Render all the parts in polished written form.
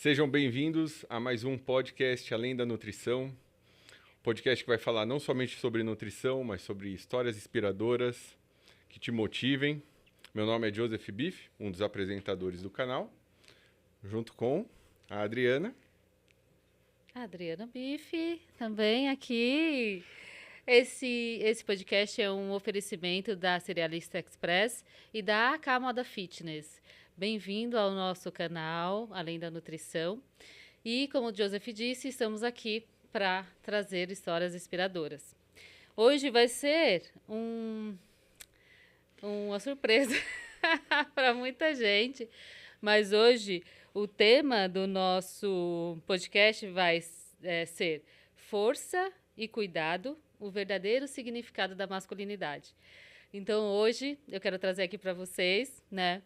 Sejam bem-vindos a mais um podcast Além da Nutrição. Podcast que vai falar não somente sobre nutrição, mas sobre histórias inspiradoras que te motivem. Meu nome é Joseph Biff, um dos apresentadores do canal, junto com a Adriana. Adriana Bife, também aqui. Esse podcast é um oferecimento da Cerealista Express e da AK Moda Fitness. Bem-vindo ao nosso canal, Além da Nutrição. E, como o Joseph disse, estamos aqui para trazer histórias inspiradoras. Hoje vai ser uma surpresa para muita gente, mas hoje o tema do nosso podcast vai ser Força e Cuidado, o verdadeiro significado da masculinidade. Então hoje eu quero trazer aqui para vocês, né,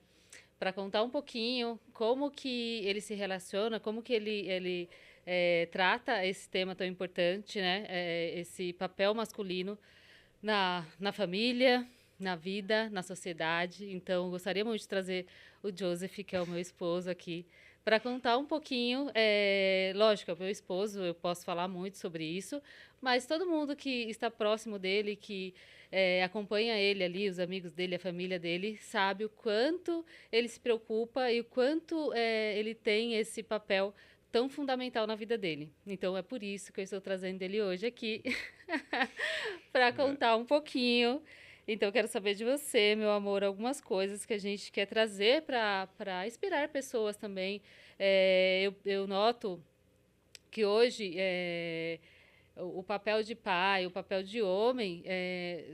para contar um pouquinho como que ele se relaciona, como que ele trata esse tema tão importante, né, esse papel masculino na família, na vida, na sociedade. Então, gostaria muito de trazer o Joseph, que é o meu esposo aqui, para contar um pouquinho. Lógico, é o meu esposo, eu posso falar muito sobre isso, mas todo mundo que está próximo dele, que acompanha ele ali, os amigos dele, a família dele, sabe o quanto ele se preocupa e o quanto ele tem esse papel tão fundamental na vida dele. Então, é por isso que eu estou trazendo ele hoje aqui. Para contar um pouquinho. Então, eu quero saber de você, meu amor, algumas coisas que a gente quer trazer para inspirar pessoas também. Eu noto que hoje o papel de pai, o papel de homem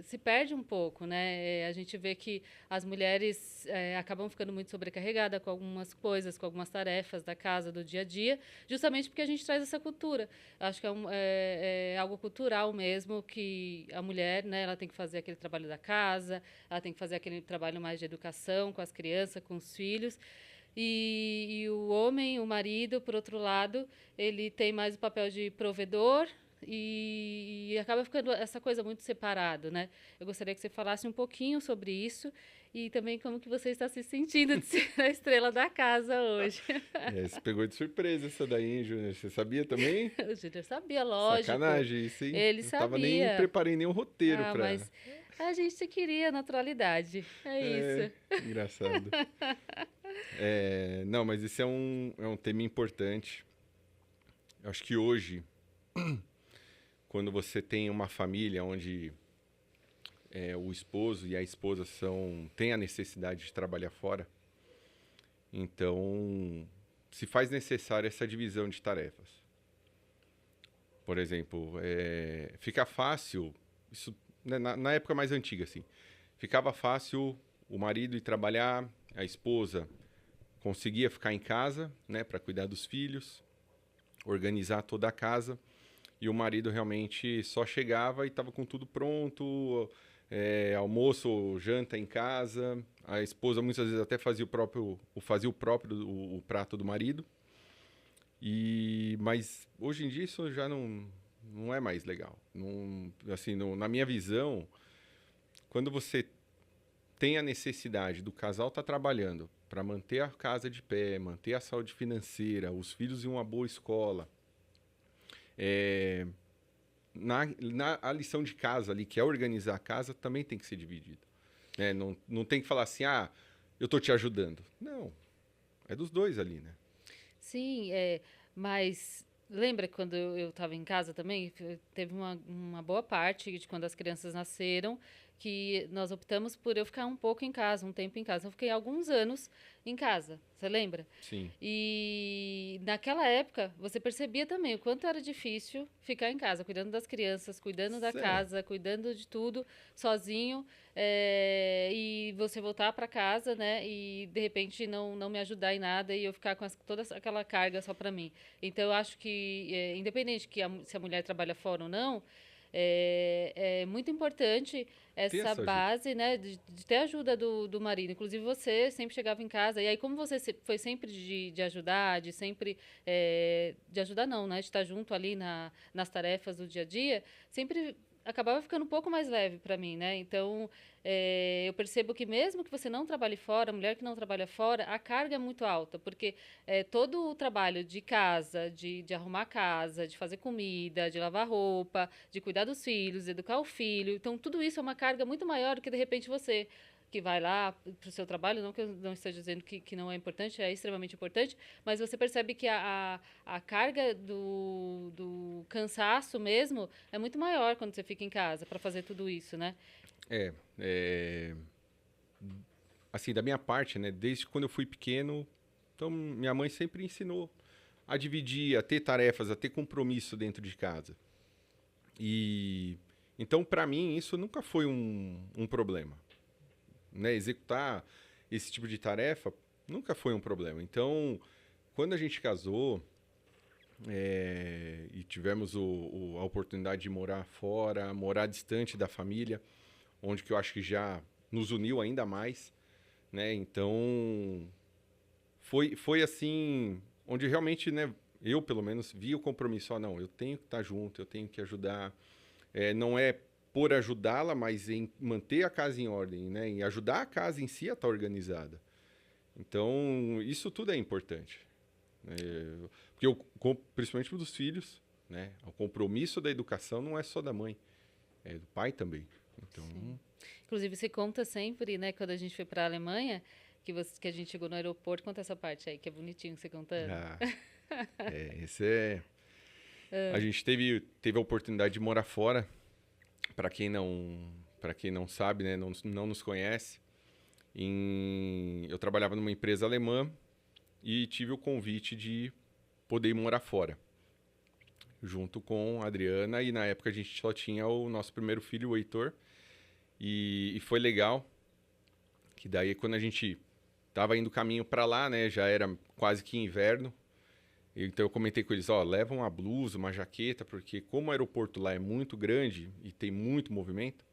se perde um pouco, né? A gente vê que as mulheres acabam ficando muito sobrecarregadas com algumas coisas, com algumas tarefas da casa, do dia a dia, justamente porque a gente traz essa cultura. Acho que é algo cultural mesmo, que a mulher, né, ela tem que fazer aquele trabalho da casa, ela tem que fazer aquele trabalho mais de educação com as crianças, com os filhos. E o homem, o marido, por outro lado, ele tem mais o papel de provedor e acaba ficando essa coisa muito separado, né? Eu gostaria que você falasse um pouquinho sobre isso e também como que você está se sentindo de ser a estrela da casa hoje. Você pegou de surpresa essa daí, hein, Júnior? Você sabia também? O Júnior sabia, lógico. Sacanagem isso, hein? Ele Não tava nem sabia. preparei nenhum roteiro Ah, pra... mas a gente queria naturalidade. É isso. É, engraçado. Não, mas esse é um tema importante. Eu acho que hoje, quando você tem uma família onde o esposo e a esposa têm a necessidade de trabalhar fora, então se faz necessária essa divisão de tarefas. Por exemplo, fica fácil, isso né, na época mais antiga, assim, ficava fácil o marido ir trabalhar, a esposa conseguia ficar em casa, né, para cuidar dos filhos, organizar toda a casa, e o marido realmente só chegava e estava com tudo pronto, almoço, janta em casa. A esposa muitas vezes até fazia o prato do marido. Mas hoje em dia isso já não é mais legal. Não, assim, na minha visão, quando você tem a necessidade do casal estar trabalhando para manter a casa de pé, manter a saúde financeira, os filhos em uma boa escola, é, a lição de casa ali, que é organizar a casa, também tem que ser dividida. Né? Não tem que falar assim, eu estou te ajudando. Não, é dos dois ali, né? Sim, mas lembra que quando eu estava em casa também, teve uma boa parte de quando as crianças nasceram, que nós optamos por eu ficar um pouco em casa, um tempo em casa. Eu fiquei alguns anos em casa, você lembra? Sim. E naquela época, você percebia também o quanto era difícil ficar em casa, cuidando das crianças, cuidando da Cê, casa, cuidando de tudo, sozinho, e você voltar para casa, né, e de repente não me ajudar em nada e eu ficar com toda aquela carga só para mim. Então, eu acho que, independente se a mulher trabalha fora ou não, é muito importante tem essa essa ajuda. base, né, de ter ajuda do marido. Inclusive, você sempre chegava em casa, e aí, como você foi sempre de ajudar, de sempre. De ajudar, não, né, de estar junto ali nas tarefas do dia a dia, sempre acabava ficando um pouco mais leve para mim, né? Então, eu percebo que mesmo que você não trabalhe fora, a mulher que não trabalha fora, a carga é muito alta, porque todo o trabalho de casa, de arrumar a casa, de fazer comida, de lavar roupa, de cuidar dos filhos, educar o filho, então tudo isso é uma carga muito maior do que, de repente, você que vai lá para o seu trabalho, não que eu não esteja dizendo que não é importante, é extremamente importante, mas você percebe que a carga do cansaço mesmo é muito maior quando você fica em casa para fazer tudo isso, né? É, assim, da minha parte, né? Desde quando eu fui pequeno, então minha mãe sempre ensinou a dividir, a ter tarefas, a ter compromisso dentro de casa. E então, para mim, isso nunca foi um problema, né? Executar esse tipo de tarefa nunca foi um problema. Então, quando a gente casou e tivemos a oportunidade de morar fora, morar distante da família, onde que eu acho que já nos uniu ainda mais, né? Então, foi assim, onde realmente, né, eu pelo menos vi o compromisso, não, eu tenho que estar junto, eu tenho que ajudar, não é por ajudá-la, mas em manter a casa em ordem, né, em ajudar a casa em si a estar organizada. Então, isso tudo é importante, né? Porque principalmente dos filhos, né, o compromisso da educação não é só da mãe, é do pai também. Então, sim. Inclusive, você conta sempre, né, quando a gente foi para a Alemanha, que a gente chegou no aeroporto, conta essa parte aí, que é bonitinho você contando. Esse é... A gente teve a oportunidade de morar fora. Para quem não sabe, né, não nos conhece, eu trabalhava numa empresa alemã e tive o convite de poder ir morar fora, junto com a Adriana, e na época a gente só tinha o nosso primeiro filho, o Heitor, e foi legal, que daí quando a gente estava indo caminho para lá, né, já era quase que inverno, então eu comentei com eles, leva uma blusa, uma jaqueta, porque como o aeroporto lá é muito grande e tem muito movimento,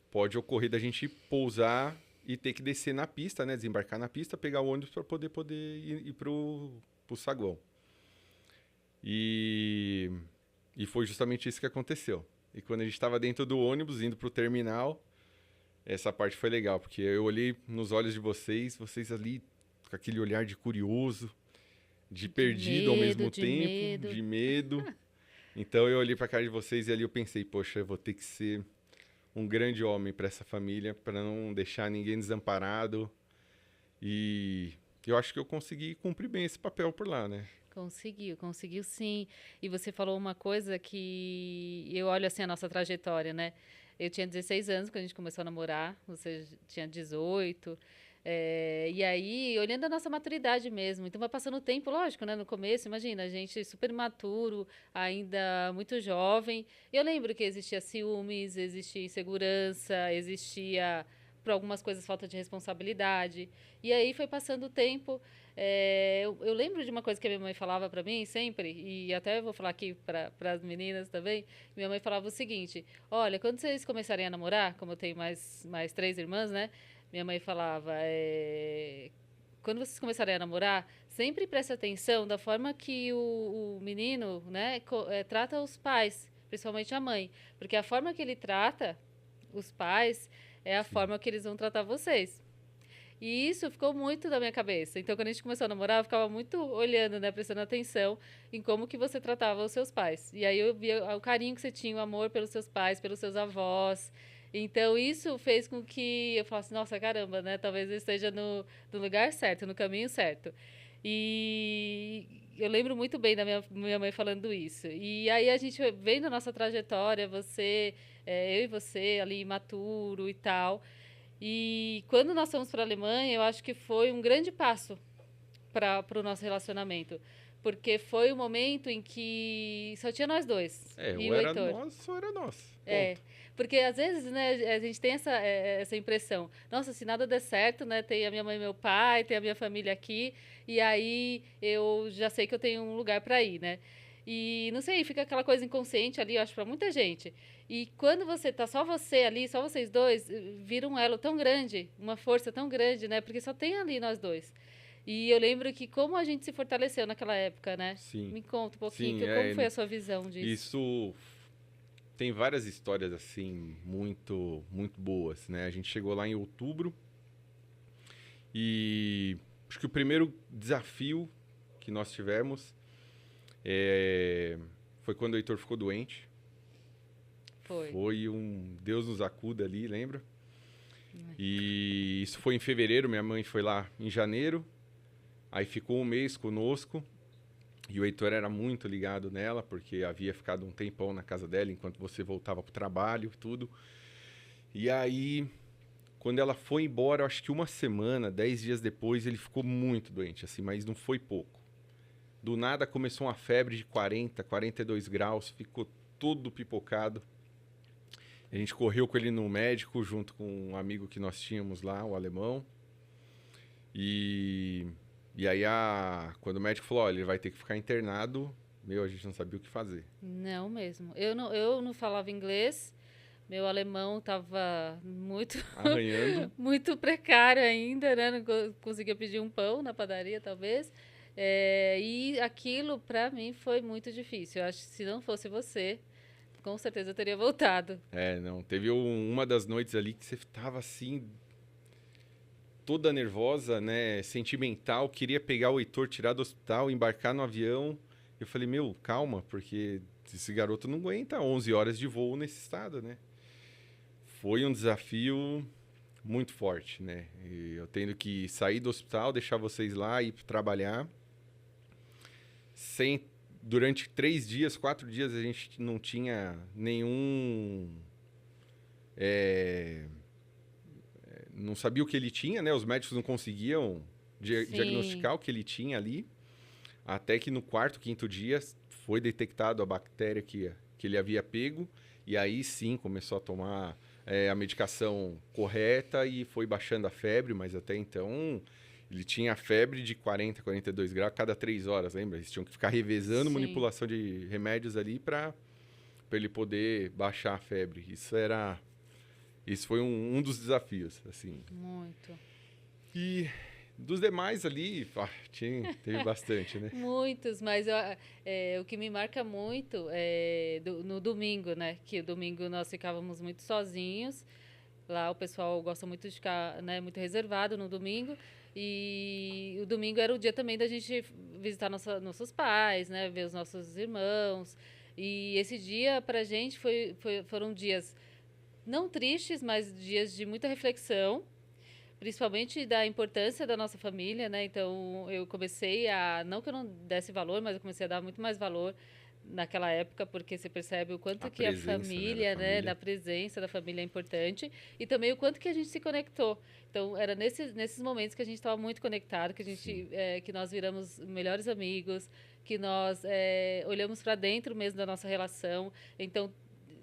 pode ocorrer da gente pousar e ter que descer na pista, né? Desembarcar na pista, pegar o ônibus para poder ir pro saguão. E foi justamente isso que aconteceu. E quando a gente estava dentro do ônibus, indo pro terminal, essa parte foi legal, porque eu olhei nos olhos de vocês ali com aquele olhar de curioso, de perdido ao mesmo tempo, de medo. Então eu olhei para a cara de vocês e ali eu pensei, poxa, eu vou ter que ser um grande homem para essa família, para não deixar ninguém desamparado. E eu acho que eu consegui cumprir bem esse papel por lá, né? Conseguiu sim. E você falou uma coisa que eu olho assim a nossa trajetória, né? Eu tinha 16 anos quando a gente começou a namorar, você tinha 18. E aí, olhando a nossa maturidade mesmo. Então, vai passando o tempo, lógico, né? No começo, imagina, a gente super imaturo, ainda muito jovem. E eu lembro que existia ciúmes, existia insegurança, existia, por algumas coisas, falta de responsabilidade. E aí, foi passando o tempo. Eu lembro de uma coisa que a minha mãe falava para mim sempre, e até vou falar aqui para as meninas também. Minha mãe falava o seguinte: olha, quando vocês começarem a namorar, como eu tenho mais 3 irmãs, né? Minha mãe falava, quando vocês começarem a namorar, sempre preste atenção da forma que o menino, né, trata os pais, principalmente a mãe. Porque a forma que ele trata os pais é a forma que eles vão tratar vocês. E isso ficou muito na minha cabeça. Então, quando a gente começou a namorar, eu ficava muito olhando, né, prestando atenção em como que você tratava os seus pais. E aí eu via o carinho que você tinha, o amor pelos seus pais, pelos seus avós. Então, isso fez com que eu falasse, nossa, caramba, né? Talvez eu esteja no lugar certo, no caminho certo. E eu lembro muito bem da minha mãe falando isso. E aí a gente vendo a nossa trajetória, eu e você ali, imaturo e tal. E quando nós fomos para a Alemanha, eu acho que foi um grande passo para o nosso relacionamento. Porque foi o momento em que só tinha nós dois. E Ou o era Heitor. nós, ou era nós. É, Ponto. porque às vezes, né, a gente tem essa impressão. Nossa, se nada der certo, né, tem a minha mãe e meu pai, tem a minha família aqui, e aí eu já sei que eu tenho um lugar para ir, né? E não sei, fica aquela coisa inconsciente ali, eu acho, para muita gente. E quando você tá só você ali, só vocês dois, vira um elo tão grande, uma força tão grande, né? Porque só tem ali nós dois. E eu lembro que como a gente se fortaleceu naquela época, né? Sim. Me conta um pouquinho, Sim, como foi a sua visão disso? isso tem várias histórias, assim, muito, muito boas, né? A gente chegou lá em outubro e acho que o primeiro desafio que nós tivemos foi quando o Heitor ficou doente. Foi. Foi um Deus nos acuda ali, lembra? E isso foi em fevereiro, minha mãe foi lá em janeiro, aí ficou um mês conosco. E o Heitor era muito ligado nela, porque havia ficado um tempão na casa dela, enquanto você voltava pro trabalho e tudo. E aí, quando ela foi embora, acho que uma semana, 10 dias depois, ele ficou muito doente, assim, mas não foi pouco. Do nada começou uma febre de 40, 42 graus, ficou todo pipocado. A gente correu com ele no médico, junto com um amigo que nós tínhamos lá, o alemão. E aí, quando o médico falou, olha, ele vai ter que ficar internado, a gente não sabia o que fazer. Não mesmo. Eu não falava inglês, meu alemão estava muito, Arranhando. muito precário ainda, né? Não conseguia pedir um pão na padaria, talvez. E aquilo, para mim, foi muito difícil. Eu acho que se não fosse você, com certeza eu teria voltado. Não. Teve uma das noites ali que você estava assim, toda nervosa, né, sentimental, queria pegar o Heitor, tirar do hospital, embarcar no avião. Eu falei, calma, porque esse garoto não aguenta 11 horas de voo nesse estado, né? Foi um desafio muito forte, né? E eu tendo que sair do hospital, deixar vocês lá, ir trabalhar. Durante 3 dias, 4 dias, a gente não tinha nenhum... não sabia o que ele tinha, né? Os médicos não conseguiam diagnosticar o que ele tinha ali. Até que no 4º, 5º dia foi detectado a bactéria que ele havia pego. E aí sim começou a tomar a medicação correta e foi baixando a febre. Mas até então ele tinha febre de 40, 42 graus a cada 3 horas, lembra? Eles tinham que ficar revezando manipulação de remédios ali para ele poder baixar a febre. Isso foi um dos desafios, assim. Muito. E dos demais ali, teve bastante, né? Muitos, mas o que me marca muito é no domingo, né? Que o domingo nós ficávamos muito sozinhos. Lá o pessoal gosta muito de ficar, né, muito reservado no domingo. E o domingo era o dia também da gente visitar nossos pais, né? Ver os nossos irmãos. E esse dia, pra gente, foram dias... não tristes, mas dias de muita reflexão, principalmente da importância da nossa família, né? Então, eu comecei não que eu não desse valor, mas eu comecei a dar muito mais valor naquela época, porque você percebe o quanto que a família, né, da presença da família é importante e também o quanto que a gente se conectou. Então, era nesses momentos que a gente estava muito conectado, que que nós viramos melhores amigos, que nós olhamos para dentro mesmo da nossa relação. Então,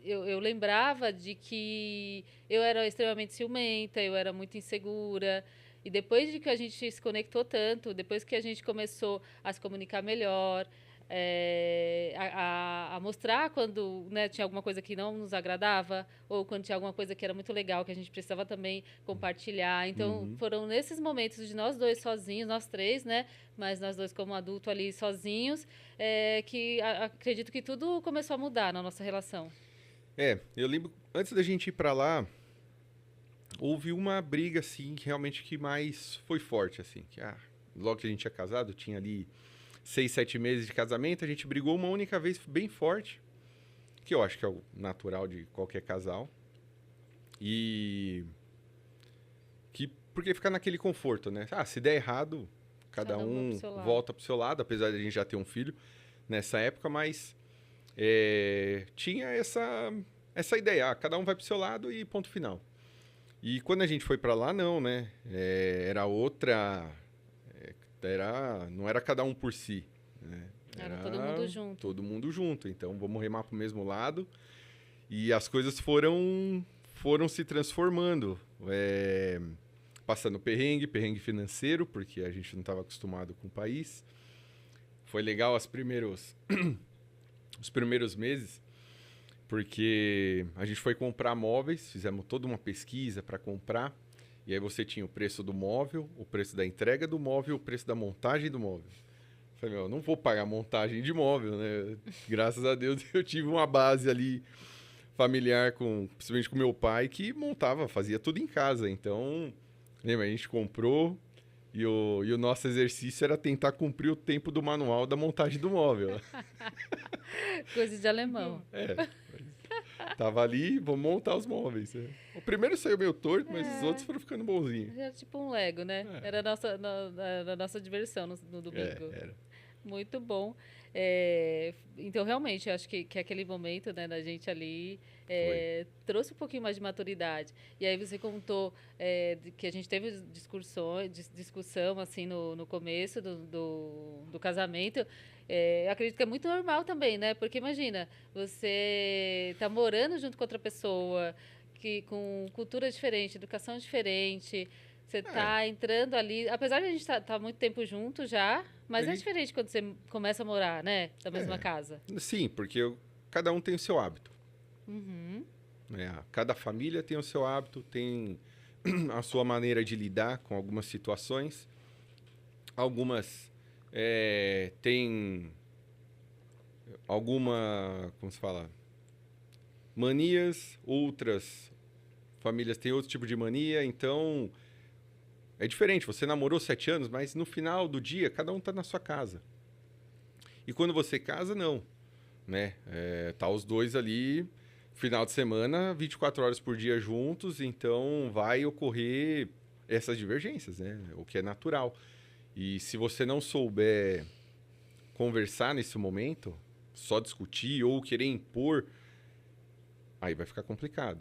eu lembrava de que eu era extremamente ciumenta, eu era muito insegura. E depois de que a gente se conectou tanto, depois que a gente começou a se comunicar melhor, a mostrar quando, né, tinha alguma coisa que não nos agradava, ou quando tinha alguma coisa que era muito legal, que a gente precisava também compartilhar. Então, foram nesses momentos de nós dois sozinhos, nós três, né? Mas nós dois como adulto ali sozinhos, que acredito que tudo começou a mudar na nossa relação. Eu lembro, antes da gente ir pra lá, houve uma briga, assim, que mais foi forte, assim. Logo que a gente tinha casado, tinha ali 6, 7 meses de casamento, a gente brigou uma única vez bem forte, que eu acho que é o natural de qualquer casal. Porque fica naquele conforto, né? Se der errado, cada um volta pro seu lado, apesar de a gente já ter um filho nessa época, mas... tinha essa ideia, cada um vai pro seu lado e ponto final. E quando a gente foi para lá, não, né? Era outra... não era cada um por si, né? Era todo mundo junto. Todo mundo junto, então vamos remar pro mesmo lado. E as coisas foram se transformando. Passando perrengue financeiro, porque a gente não estava acostumado com o país. Foi legal os primeiros meses, porque a gente foi comprar móveis, fizemos toda uma pesquisa para comprar, e aí você tinha o preço do móvel, o preço da entrega do móvel, o preço da montagem do móvel. Eu falei, eu não vou pagar montagem de móvel, né? Graças a Deus eu tive uma base ali familiar, principalmente com meu pai, que fazia tudo em casa. Então, lembra, a gente comprou e o nosso exercício era tentar cumprir o tempo do manual da montagem do móvel. Coisa de alemão. Tava ali, vamos montar os móveis. O primeiro saiu meio torto, mas os outros foram ficando bonzinhos. Era tipo um Lego, né? Era a nossa diversão no domingo. Era. Muito bom. Então, realmente, eu acho que aquele momento, né, da gente ali trouxe um pouquinho mais de maturidade. E aí você contou que a gente teve discussão assim, no começo do casamento. Eu acredito que é muito normal também, né? Porque imagina, você tá morando junto com outra pessoa, com cultura diferente, educação diferente. Você tá entrando ali, apesar de a gente tá muito tempo junto já, mas é diferente quando você começa a morar, né? Da mesma casa. Sim, porque cada um tem o seu hábito. Uhum. Cada família tem o seu hábito, tem a sua maneira de lidar com algumas situações. Algumas têm como se fala? Manias, outras famílias têm outro tipo de mania, então é diferente. Você namorou 7 anos, mas no final do dia, cada um está na sua casa. E quando você casa, não. Né? Tá os dois ali, final de semana, 24 horas por dia juntos, então vai ocorrer essas divergências, né? O que é natural. E se você não souber conversar nesse momento, só discutir ou querer impor, aí vai ficar complicado.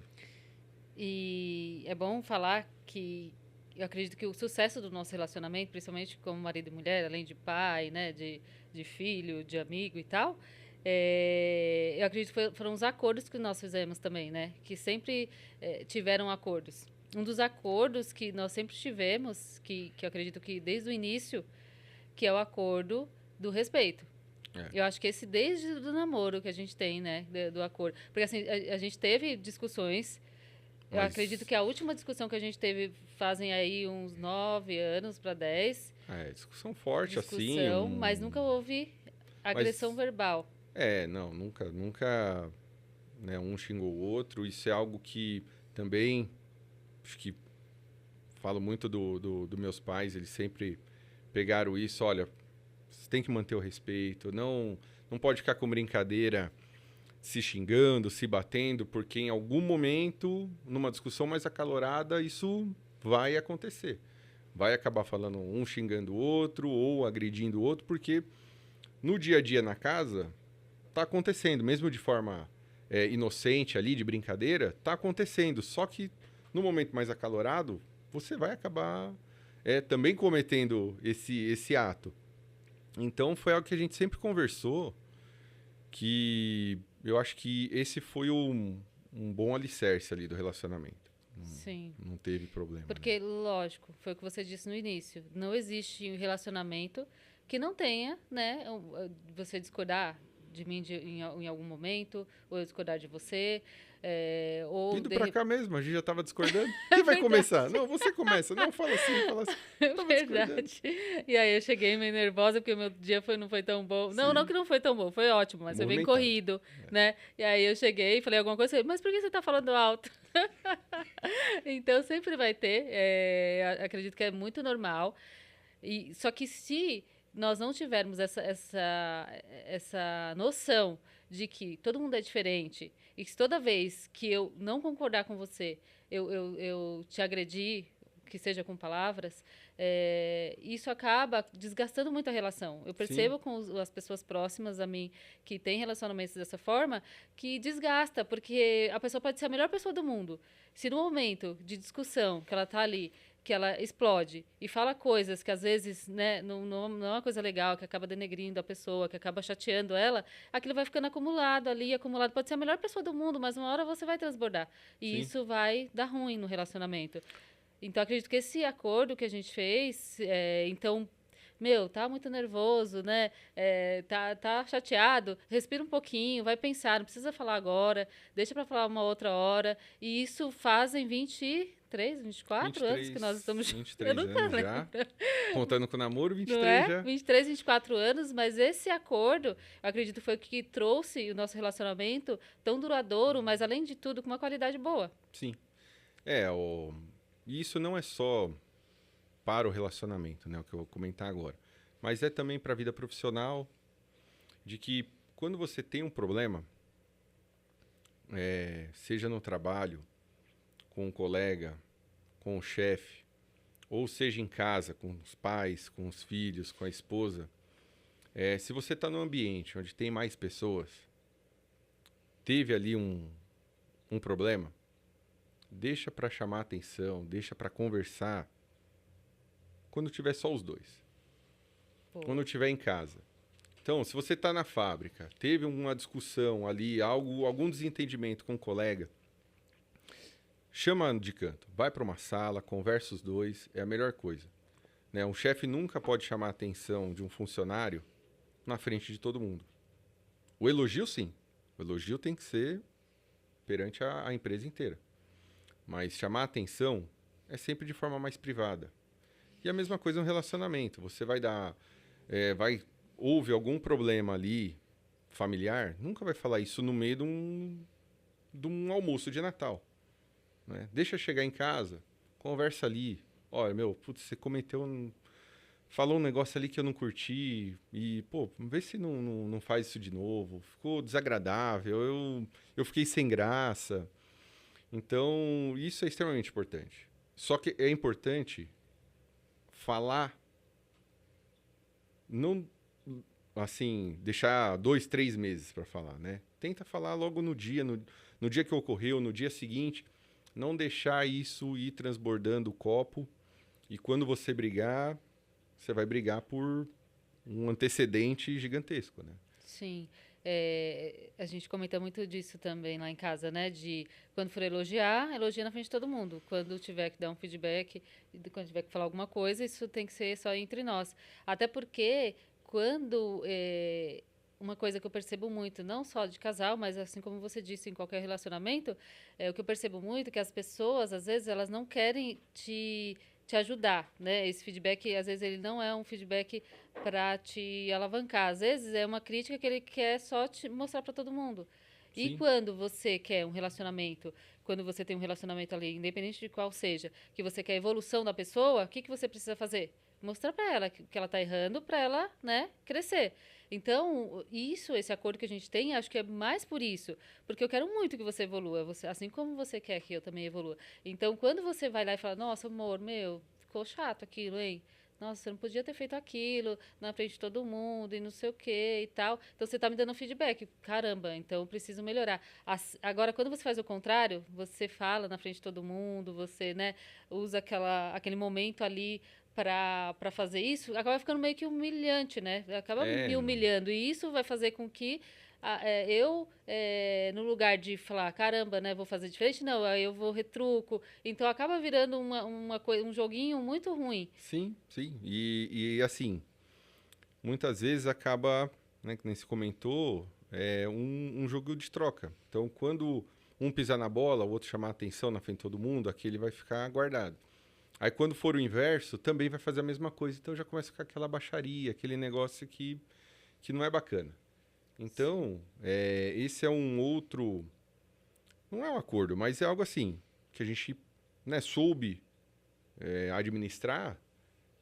E é bom falar que eu acredito que o sucesso do nosso relacionamento, principalmente como marido e mulher, além de pai, né, de filho, de amigo e tal, eu acredito que foram os acordos que nós fizemos também, né? Que sempre tiveram acordos. Um dos acordos que nós sempre tivemos, que eu acredito que desde o início, que é o acordo do respeito. Eu acho que esse desde o namoro que a gente tem, né? Do acordo. Porque assim, a gente teve discussões. Eu acredito que a última discussão que a gente teve fazem aí uns 9 anos para 10. Discussão forte, assim. Mas nunca houve agressão verbal. Não, nunca né, um xingou o outro. Isso é algo que também, acho que falo muito dos meus pais, eles sempre pegaram isso, olha, você tem que manter o respeito, não pode ficar com brincadeira se xingando, se batendo, porque em algum momento, numa discussão mais acalorada, isso vai acontecer. Vai acabar falando um xingando o outro ou agredindo o outro, porque no dia a dia na casa tá acontecendo, mesmo de forma inocente ali, de brincadeira, tá acontecendo. Só que no momento mais acalorado, você vai acabar também cometendo esse ato. Então foi algo que a gente sempre conversou, que eu acho que esse foi um bom alicerce ali do relacionamento. Sim. Não teve problema. Porque, lógico, foi o que você disse no início. Não existe um relacionamento que não tenha, né? Você discordar de mim em algum momento, ou eu discordar de você. Ou Vindo pra cá mesmo, a gente já tava discordando. Quem vai começar? Não, você começa. Não, fala assim. Verdade. E aí eu cheguei meio nervosa, porque o meu dia não foi tão bom. Sim. Não que não foi tão bom, foi ótimo, mas foi bem corrido, né? E aí eu cheguei e falei alguma coisa, mas por que você tá falando alto? Então sempre vai ter, acredito que é muito normal. Só que se nós não tivermos essa noção de que todo mundo é diferente e que toda vez que eu não concordar com você, eu te agredir, que seja com palavras, isso acaba desgastando muito a relação. Eu percebo com as pessoas próximas a mim que têm relacionamentos dessa forma, que desgasta, porque a pessoa pode ser a melhor pessoa do mundo. Se no momento de discussão que ela está ali, que ela explode e fala coisas que às vezes, né, não é uma coisa legal, que acaba denegrindo a pessoa, que acaba chateando ela, aquilo vai ficando acumulado ali, acumulado. Pode ser a melhor pessoa do mundo, mas uma hora você vai transbordar. E isso vai dar ruim no relacionamento. Então, acredito que esse acordo que a gente fez, então, tá muito nervoso, né? Tá chateado, respira um pouquinho, vai pensar, não precisa falar agora, deixa para falar uma outra hora. E isso fazem 20 23, 24 anos que nós estamos juntos. 23 anos já. Contando com o namoro, 23 não é? já. 23, 24 anos, mas esse acordo, eu acredito, foi o que trouxe o nosso relacionamento tão duradouro, mas além de tudo, com uma qualidade boa. Sim. E isso não é só para o relacionamento, né? O que eu vou comentar agora. Mas é também para a vida profissional, de que quando você tem um problema, seja no trabalho, com um colega, com o chefe, ou seja em casa, com os pais, com os filhos, com a esposa, se você está num ambiente onde tem mais pessoas, teve ali um problema, deixa para chamar atenção, deixa para conversar quando tiver só os dois. Pô. Quando estiver em casa. Então, se você está na fábrica, teve uma discussão ali, algum desentendimento com um colega, chama de canto, vai para uma sala, conversa os dois, é a melhor coisa. Né? Um chefe nunca pode chamar a atenção de um funcionário na frente de todo mundo. O elogio, sim. O elogio tem que ser perante a empresa inteira. Mas chamar a atenção é sempre de forma mais privada. E a mesma coisa no relacionamento. Você vai dar... houve algum problema ali familiar, nunca vai falar isso no meio de um almoço de Natal. Né? Deixa chegar em casa, conversa ali. Olha, você falou um negócio ali que eu não curti e, vê se não faz isso de novo. Ficou desagradável, eu fiquei sem graça. Então, isso é extremamente importante. Só que é importante falar, não, assim, deixar 2, 3 meses para falar, né? Tenta falar logo no dia, no dia que ocorreu, no dia seguinte. Não deixar isso ir transbordando o copo. E quando você brigar, você vai brigar por um antecedente gigantesco, né? Sim. A gente comenta muito disso também lá em casa, né? De quando for elogia na frente de todo mundo. Quando tiver que dar um feedback, quando tiver que falar alguma coisa, isso tem que ser só entre nós. Até porque quando... uma coisa que eu percebo muito, não só de casal, mas assim como você disse, em qualquer relacionamento, o que eu percebo muito é que as pessoas, às vezes, elas não querem te ajudar, né? Esse feedback, às vezes, ele não é um feedback para te alavancar. Às vezes, é uma crítica que ele quer só te mostrar para todo mundo. E Sim. quando você quer um relacionamento, quando você tem um relacionamento ali, independente de qual seja, que você quer a evolução da pessoa, o que você precisa fazer? Mostrar para ela que ela está errando, para ela, né, crescer. Então, esse acordo que a gente tem, acho que é mais por isso. Porque eu quero muito que você evolua, assim como você quer que eu também evolua. Então, quando você vai lá e fala, nossa, amor, ficou chato aquilo, hein? Nossa, você não podia ter feito aquilo na frente de todo mundo e não sei o que e tal. Então, você está me dando feedback. Caramba, então eu preciso melhorar. Agora, quando você faz o contrário, você fala na frente de todo mundo, você, né, usa aquele momento ali para fazer isso, acaba ficando meio que humilhante, né? Acaba me humilhando. E isso vai fazer com que no lugar de falar, caramba, né, vou fazer diferente, não, aí eu vou retruco. Então, acaba virando um joguinho muito ruim. Sim, sim. E assim, muitas vezes acaba, né, que nem se comentou, um jogo de troca. Então, quando um pisar na bola, o outro chamar a atenção na frente de todo mundo, aquele vai ficar guardado. Aí, quando for o inverso, também vai fazer a mesma coisa. Então, já começa a ficar aquela baixaria, aquele negócio que não é bacana. Então, esse é um outro... Não é um acordo, mas é algo assim, que a gente, né, soube administrar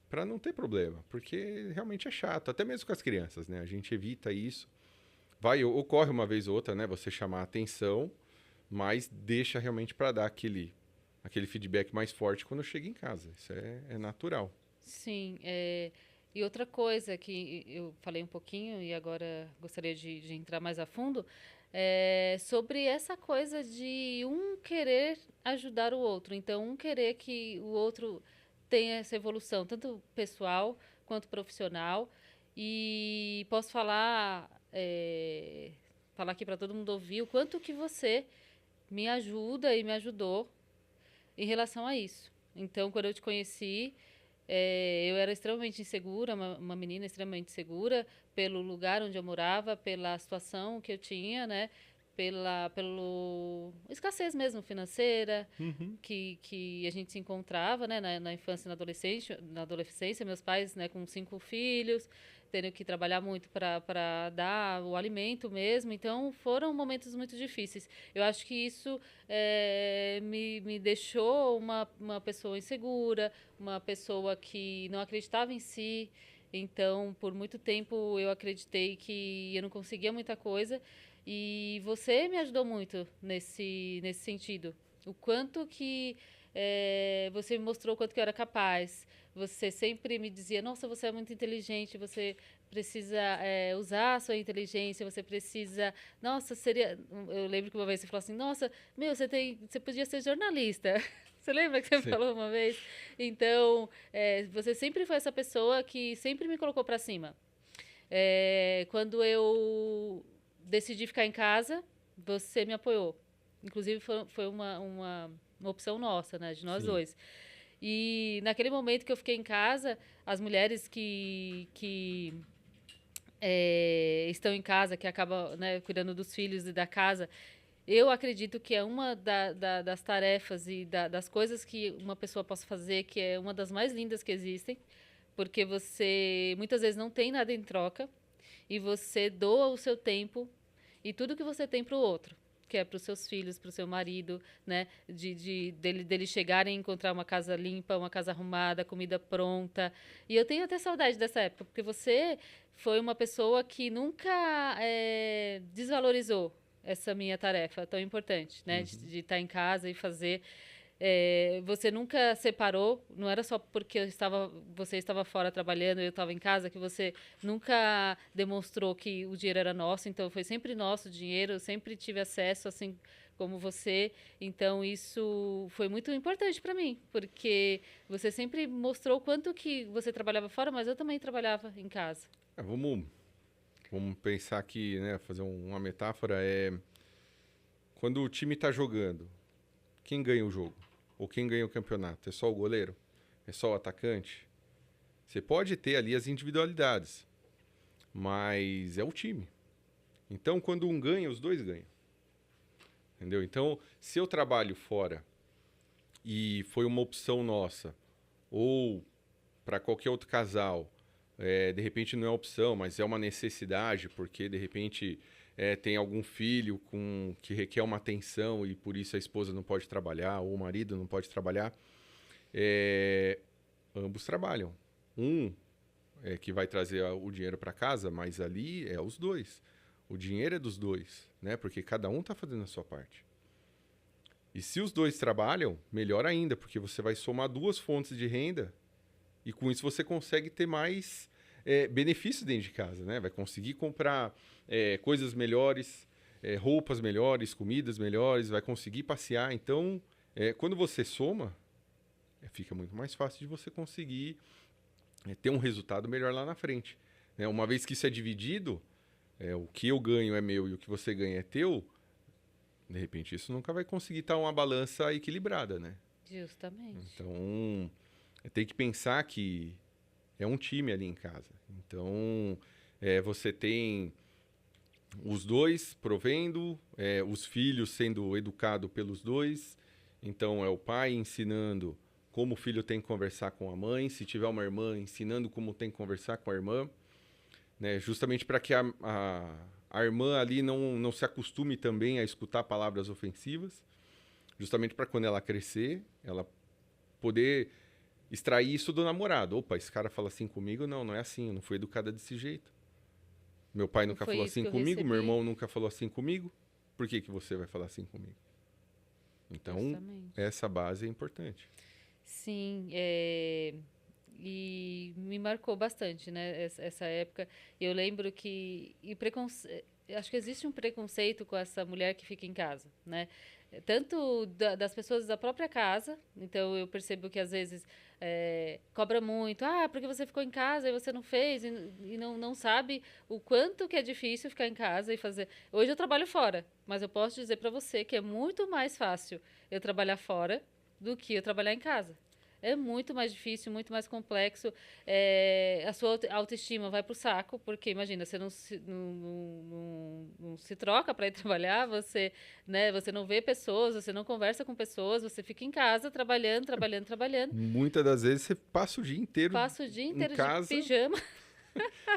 para não ter problema. Porque realmente é chato, até mesmo com as crianças, né? A gente evita isso. Ocorre uma vez ou outra, né? Você chamar a atenção, mas deixa realmente para dar aquele feedback mais forte quando chega em casa. Isso é natural. Sim. E outra coisa que eu falei um pouquinho e agora gostaria de entrar mais a fundo, sobre essa coisa de um querer ajudar o outro. Então, um querer que o outro tenha essa evolução, tanto pessoal quanto profissional. E posso falar aqui para todo mundo ouvir o quanto que você me ajuda e me ajudou em relação a isso. Então, quando eu te conheci, eu era extremamente insegura, uma menina extremamente insegura, pelo lugar onde eu morava, pela situação que eu tinha, né? pelo escassez mesmo financeira Uhum. que a gente se encontrava, né, na infância e na adolescência, meus pais, né, com 5 filhos, tendo que trabalhar muito para dar o alimento mesmo, então foram momentos muito difíceis. Eu acho que isso me deixou uma pessoa insegura, uma pessoa que não acreditava em si, então por muito tempo eu acreditei que eu não conseguia muita coisa, e você me ajudou muito nesse sentido. O quanto que você me mostrou o quanto que eu era capaz. Você sempre me dizia, nossa, você é muito inteligente, você precisa usar a sua inteligência, você precisa... Nossa, seria... Eu lembro que uma vez você falou assim, nossa, meu, você podia ser jornalista. Você lembra que você Sim. falou uma vez? Então, você sempre foi essa pessoa que sempre me colocou para cima. Quando eu decidi ficar em casa, você me apoiou. Inclusive, foi uma opção nossa, né? De nós Sim. dois. E naquele momento que eu fiquei em casa, as mulheres que estão em casa, que acabam, né, cuidando dos filhos e da casa, eu acredito que é uma das tarefas e das coisas que uma pessoa possa fazer, que é uma das mais lindas que existem, porque você muitas vezes não tem nada em troca e você doa o seu tempo e tudo que você tem para o outro, que é para os seus filhos, para o seu marido, né? Dele chegarem e encontrar uma casa limpa, uma casa arrumada, comida pronta. E eu tenho até saudade dessa época, porque você foi uma pessoa que nunca desvalorizou essa minha tarefa tão importante, né? Uhum. De estar em casa e fazer. Você nunca separou, não era só porque você estava fora trabalhando e eu estava em casa, que você nunca demonstrou que o dinheiro era nosso, então foi sempre nosso dinheiro, eu sempre tive acesso, assim como você, então isso foi muito importante para mim, porque você sempre mostrou o quanto que você trabalhava fora, mas eu também trabalhava em casa. Vamos pensar aqui, né? Fazer uma metáfora. Quando o time está jogando, quem ganha o jogo? Ou quem ganha o campeonato? É só o goleiro? É só o atacante? Você pode ter ali as individualidades, mas é o time. Então, quando um ganha, os dois ganham. Entendeu? Então, se eu trabalho fora e foi uma opção nossa, ou para qualquer outro casal, de repente não é opção, mas é uma necessidade, porque de repente tem algum filho que requer uma atenção e por isso a esposa não pode trabalhar, ou o marido não pode trabalhar, ambos trabalham. Um que vai trazer o dinheiro para casa, mas ali é os dois. O dinheiro é dos dois, né? Porque cada um está fazendo a sua parte. E se os dois trabalham, melhor ainda, porque você vai somar 2 fontes de renda e com isso você consegue ter mais benefícios dentro de casa, né? Vai conseguir comprar coisas melhores, roupas melhores, comidas melhores, vai conseguir passear. Então, quando você soma, fica muito mais fácil de você conseguir ter um resultado melhor lá na frente, né? Uma vez que isso é dividido, o que eu ganho é meu e o que você ganha é teu, de repente isso nunca vai conseguir estar uma balança equilibrada, né? Justamente. Então, tem que pensar que é um time ali em casa. Então, você tem os dois provendo, os filhos sendo educados pelos dois. Então, é o pai ensinando como o filho tem que conversar com a mãe. Se tiver uma irmã, ensinando como tem que conversar com a irmã. Né? Justamente para que a irmã ali não se acostume também a escutar palavras ofensivas. Justamente para quando ela crescer, ela poder extrair isso do namorado. Opa, esse cara fala assim comigo? Não, não é assim. Eu não fui educada desse jeito. Meu pai Não nunca foi falou isso assim que eu comigo, meu recebi. irmão nunca falou assim comigo. Por que você vai falar assim comigo? Então, Justamente. essa base é importante. Sim, e me marcou bastante, né, essa época. Eu lembro que acho que existe um preconceito com essa mulher que fica em casa, né? Tanto das pessoas da própria casa, então eu percebo que às vezes cobra muito, porque você ficou em casa e você não fez, e não sabe o quanto que é difícil ficar em casa e fazer. Hoje eu trabalho fora, mas eu posso dizer para você que é muito mais fácil eu trabalhar fora do que eu trabalhar em casa. é muito mais difícil, muito mais complexo. A sua autoestima vai pro saco, porque imagina, você não se troca para ir trabalhar, você, né, você não vê pessoas, você não conversa com pessoas, você fica em casa trabalhando, trabalhando, trabalhando. Muitas das vezes você passa o dia inteiro Passa o dia em inteiro de casa, pijama,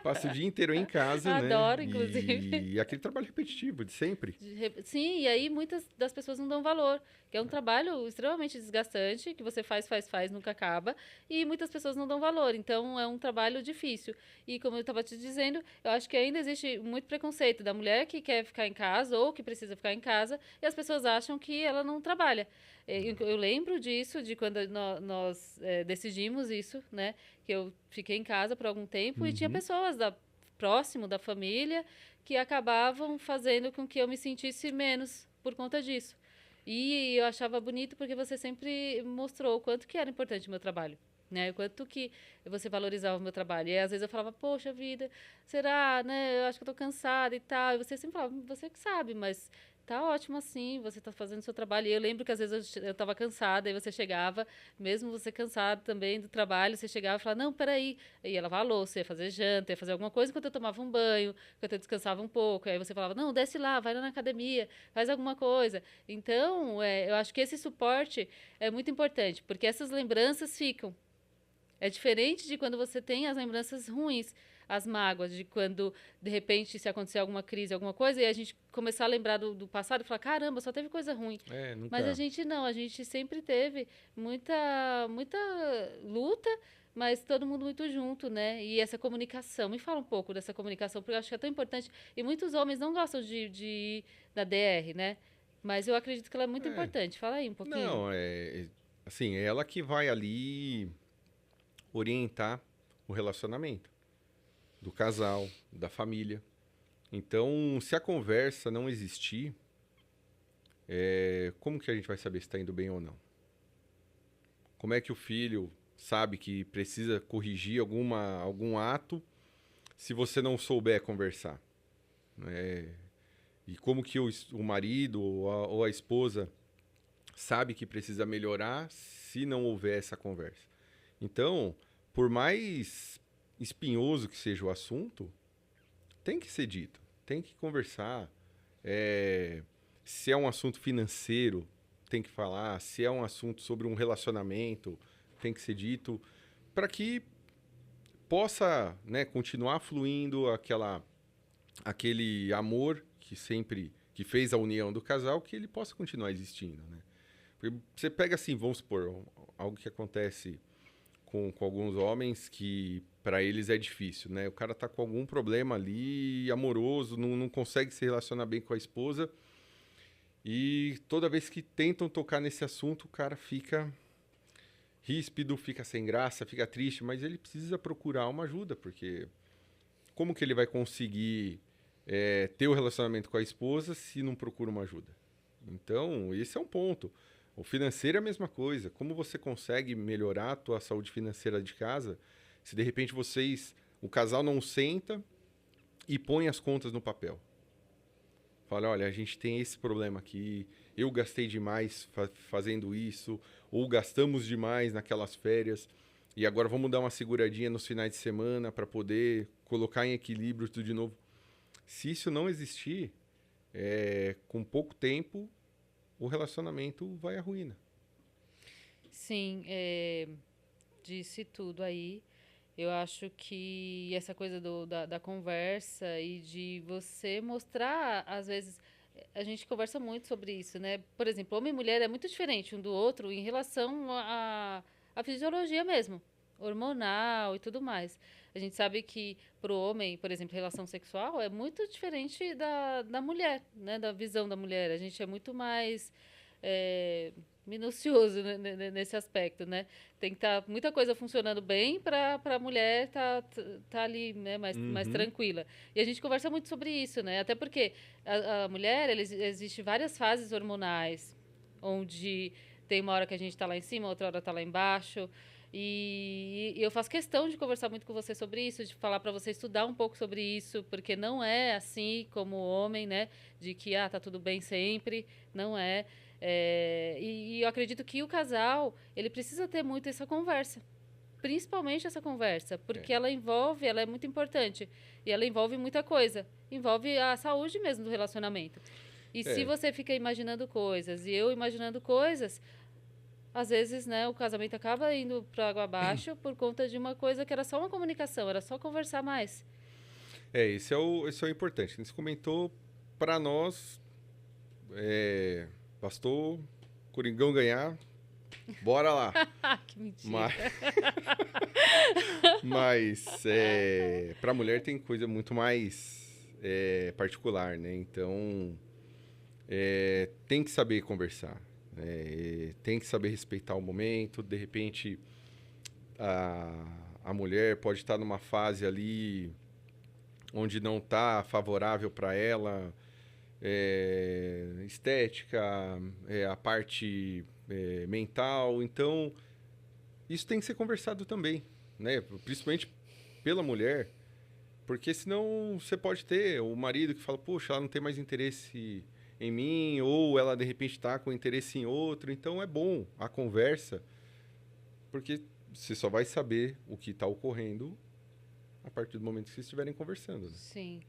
passa o dia inteiro em casa, né? adoro, inclusive. E aquele trabalho repetitivo de sempre. Sim, e aí muitas das pessoas não dão valor, que é um trabalho extremamente desgastante, que você faz, nunca acaba, e muitas pessoas não dão valor, então é um trabalho difícil. E como eu estava te dizendo, eu acho que ainda existe muito preconceito da mulher que quer ficar em casa ou que precisa ficar em casa, e as pessoas acham que ela não trabalha. Eu lembro disso, de quando nós decidimos isso, né, que eu fiquei em casa por algum tempo, e tinha Uhum. pessoas próximo da família que acabavam fazendo com que eu me sentisse menos por conta disso. E eu achava bonito porque você sempre mostrou o quanto que era importante o meu trabalho, né? O quanto que você valorizava o meu trabalho. E às vezes eu falava, poxa vida, será, né? Eu acho que eu tô cansada e tal. E você sempre falava, você que sabe, mas tá ótimo assim, você tá fazendo o seu trabalho. E eu lembro que às vezes eu tava cansada e você chegava, mesmo você cansado também do trabalho, você chegava e falava, não, peraí. E ia lavar a louça, ia fazer janta, ia fazer alguma coisa enquanto eu tomava um banho, enquanto eu descansava um pouco. Aí você falava, não, desce lá, vai lá na academia, faz alguma coisa. Então, eu acho que esse suporte é muito importante, porque essas lembranças ficam. É diferente de quando você tem as lembranças ruins, as mágoas, de quando, de repente, se acontecer alguma crise, alguma coisa, e a gente começar a lembrar do passado e falar, caramba, só teve coisa ruim. Mas a Nunca. gente não, a gente sempre teve muita luta, mas todo mundo muito junto, né? E essa comunicação, me fala um pouco dessa comunicação, porque eu acho que é tão importante. E muitos homens não gostam de ir da DR, né? Mas eu acredito que ela é muito É, importante. Fala aí um pouquinho. não, assim, é ela que vai ali orientar o relacionamento do casal, da família. Então, se a conversa não existir, como que a gente vai saber se está indo bem ou não? Como é que o filho sabe que precisa corrigir algum ato se você não souber conversar? E como que o marido ou a esposa sabe que precisa melhorar se não houver essa conversa? Então, por mais espinhoso que seja o assunto, tem que ser dito, tem que conversar. Se é um assunto financeiro, tem que falar. Se é um assunto sobre um relacionamento, tem que ser dito, para que possa, né, continuar fluindo aquele amor que fez a união do casal, que ele possa continuar existindo, né? Porque você pega assim, vamos supor, algo que acontece com alguns homens que para eles é difícil, né? O cara tá com algum problema ali amoroso, não consegue se relacionar bem com a esposa, e toda vez que tentam tocar nesse assunto, o cara fica ríspido, fica sem graça, fica triste, mas ele precisa procurar uma ajuda, porque como que ele vai conseguir ter o relacionamento com a esposa se não procura uma ajuda? Então, esse é um ponto. O financeiro é a mesma coisa. Como você consegue melhorar a tua saúde financeira de casa se de repente o casal não senta e põe as contas no papel? Fala, olha, a gente tem esse problema aqui, eu gastei demais fazendo isso, ou gastamos demais naquelas férias, e agora vamos dar uma seguradinha nos finais de semana para poder colocar em equilíbrio tudo de novo. Se isso não existir, com pouco tempo, o relacionamento vai à ruína. Sim, disse tudo aí. Eu acho que essa coisa da conversa e de você mostrar, às vezes, a gente conversa muito sobre isso, né? Por exemplo, homem e mulher é muito diferente um do outro em relação à fisiologia mesmo, hormonal e tudo mais. A gente sabe que para o homem, por exemplo, relação sexual é muito diferente da mulher, né? Da visão da mulher. A gente é muito mais é, minucioso nesse aspecto, né? Tem que estar muita coisa funcionando bem para a mulher tá ali, né, mais Uhum. tranquila. E a gente conversa muito sobre isso, né? Até porque a mulher, existe várias fases hormonais, onde tem uma hora que a gente está lá em cima, outra hora está lá embaixo. E eu faço questão de conversar muito com você sobre isso, de falar para você estudar um pouco sobre isso, porque não é assim como o homem, né? De que tá tudo bem sempre, não é. E eu acredito que o casal, ele precisa ter muito essa conversa. Principalmente essa conversa, porque ela é muito importante. E ela envolve muita coisa. Envolve a saúde mesmo do relacionamento. E se você fica imaginando coisas e eu imaginando coisas, às vezes, né, o casamento acaba indo para água abaixo por conta de uma coisa que era só uma comunicação, era só conversar mais. Esse é o importante. Você comentou, para nós, bastou Coringão ganhar, bora lá. Que mentira. Mas para a mulher tem coisa muito mais particular, né? Então, tem que saber conversar. Tem que saber respeitar o momento. De repente, a mulher pode estar numa fase ali onde não está favorável para ela, estética, a parte mental. Então, isso tem que ser conversado também, né? Principalmente pela mulher, porque senão você pode ter o marido que fala, poxa, ela não tem mais interesse em mim, ou ela de repente está com interesse em outro. Então é bom a conversa, porque você só vai saber o que está ocorrendo a partir do momento que vocês estiverem conversando. Né? Sim.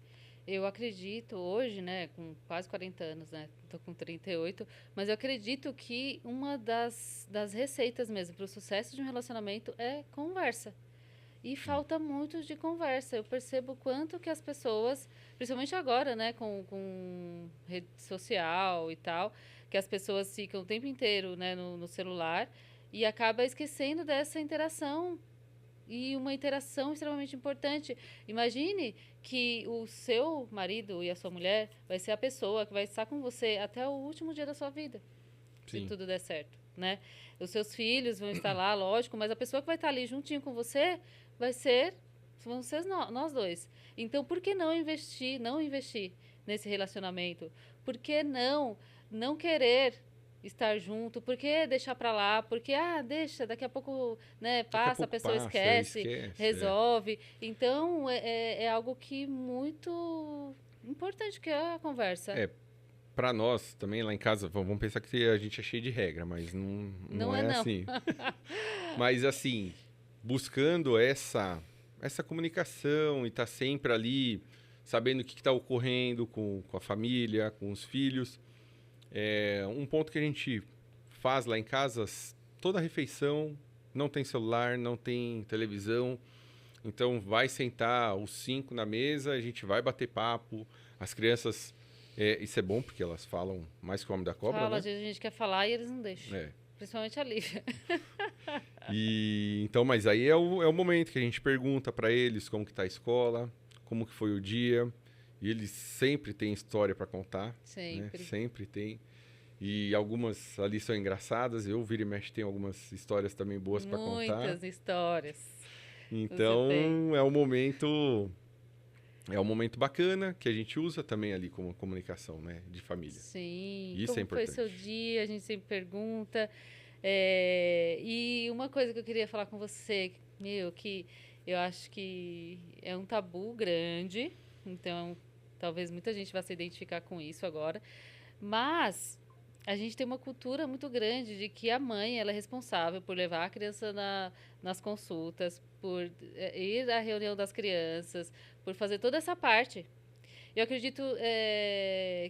Eu acredito hoje, né, com quase 40 anos, né, tô com 38, mas eu acredito que uma das receitas mesmo para o sucesso de um relacionamento é conversa. E falta muito de conversa. Eu percebo o quanto que as pessoas, principalmente agora, né, com rede social e tal, que as pessoas ficam o tempo inteiro, né, no celular e acaba esquecendo dessa interação. E uma interação extremamente importante. Imagine que o seu marido e a sua mulher vai ser a pessoa que vai estar com você até o último dia da sua vida. Sim. Se tudo der certo, né? Os seus filhos vão estar lá, lógico, mas a pessoa que vai estar ali juntinho com você vão ser nós dois. Então, por que não investir nesse relacionamento? Por que não querer estar junto? Por que deixar pra lá? Porque, deixa, daqui a pouco, né, passa, a pessoa esquece, resolve. Então, é algo que muito importante que é a conversa. Para nós, também lá em casa, vamos pensar que a gente é cheio de regra, mas não é assim. Mas, assim, buscando essa comunicação e estar sempre ali, sabendo o que está ocorrendo com a família, com os filhos. Um ponto que a gente faz lá em casa, toda refeição, não tem celular, não tem televisão. Então, vai sentar os 5 na mesa, a gente vai bater papo. As crianças, isso é bom, porque elas falam mais que o homem da cobra, né? Às vezes a gente quer falar e eles não deixam. Principalmente a Lívia. Então, mas aí é o momento que a gente pergunta para eles como que tá a escola, como que foi o dia. E eles sempre têm história para contar. Sempre. Né? Sempre tem. E algumas ali são engraçadas. Eu, vira e mexe, tenho algumas histórias também boas para contar. Muitas histórias. Então, é um momento bacana que a gente usa também ali como comunicação, né? De família. Sim. Isso como é importante. Foi seu dia? A gente sempre pergunta. E uma coisa que eu queria falar com você, que eu acho que é um tabu grande. Então, talvez muita gente vá se identificar com isso agora. Mas a gente tem uma cultura muito grande de que a mãe ela é responsável por levar a criança nas consultas, por ir à reunião das crianças, por fazer toda essa parte. Eu acredito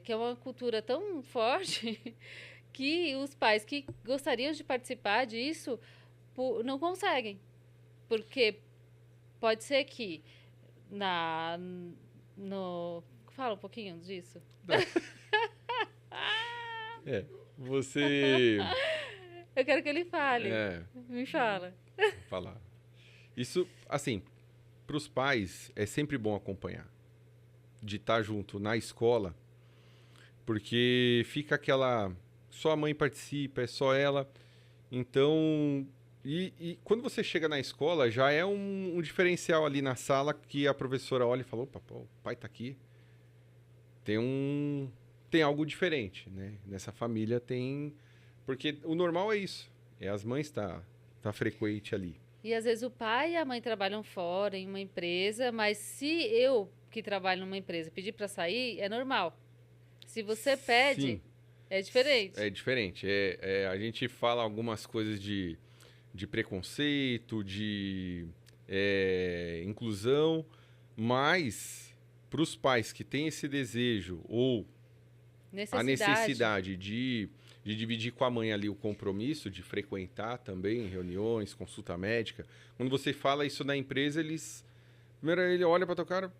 que é uma cultura tão forte que os pais que gostariam de participar disso não conseguem. Porque pode ser que fala um pouquinho disso. Você... Eu quero que ele fale. Me fala. Vou falar. Isso, assim, para os pais é sempre bom acompanhar. De estar junto na escola, porque fica aquela... Só a mãe participa, é só ela. Então... E quando você chega na escola, já é um diferencial ali na sala que a professora olha e fala, opa, o pai tá aqui. Tem algo diferente, né? Nessa família tem... Porque o normal é isso. As mães tá frequente ali. E às vezes o pai e a mãe trabalham fora, em uma empresa, mas se eu, que trabalho numa empresa, pedir para sair, é normal. Se você pede... Sim. É diferente. É diferente. A gente fala algumas coisas de preconceito, de inclusão, mas para os pais que têm esse desejo ou a necessidade de dividir com a mãe ali o compromisso, de frequentar também reuniões, consulta médica, quando você fala isso na empresa, primeiro ele olha para tua cara,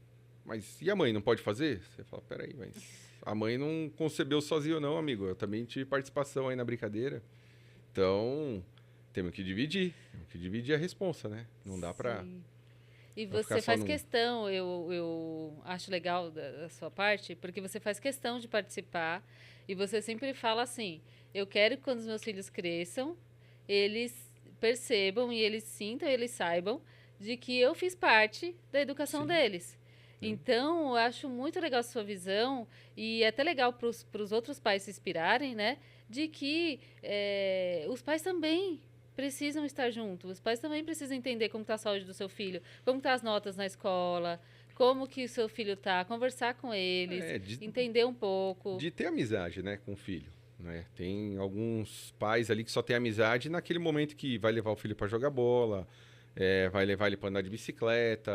mas e a mãe, não pode fazer? Você fala, peraí, mas a mãe não concebeu sozinho não, amigo. Eu também tive participação aí na brincadeira. Então, temos que dividir a responsa, né? Não dá para... E você faz questão, eu acho legal da sua parte, porque você faz questão de participar e você sempre fala assim, eu quero que quando os meus filhos cresçam, eles percebam e eles sintam, eles saibam de que eu fiz parte da educação deles. Então, eu acho muito legal a sua visão e é até legal para os outros pais se inspirarem, né? De que os pais também precisam estar juntos. Os pais também precisam entender como está a saúde do seu filho, como estão as notas na escola, como que o seu filho está, conversar com eles, entender um pouco. De ter amizade, né, com o filho. Né? Tem alguns pais ali que só tem amizade naquele momento que vai levar o filho para jogar bola, vai levar ele para andar de bicicleta,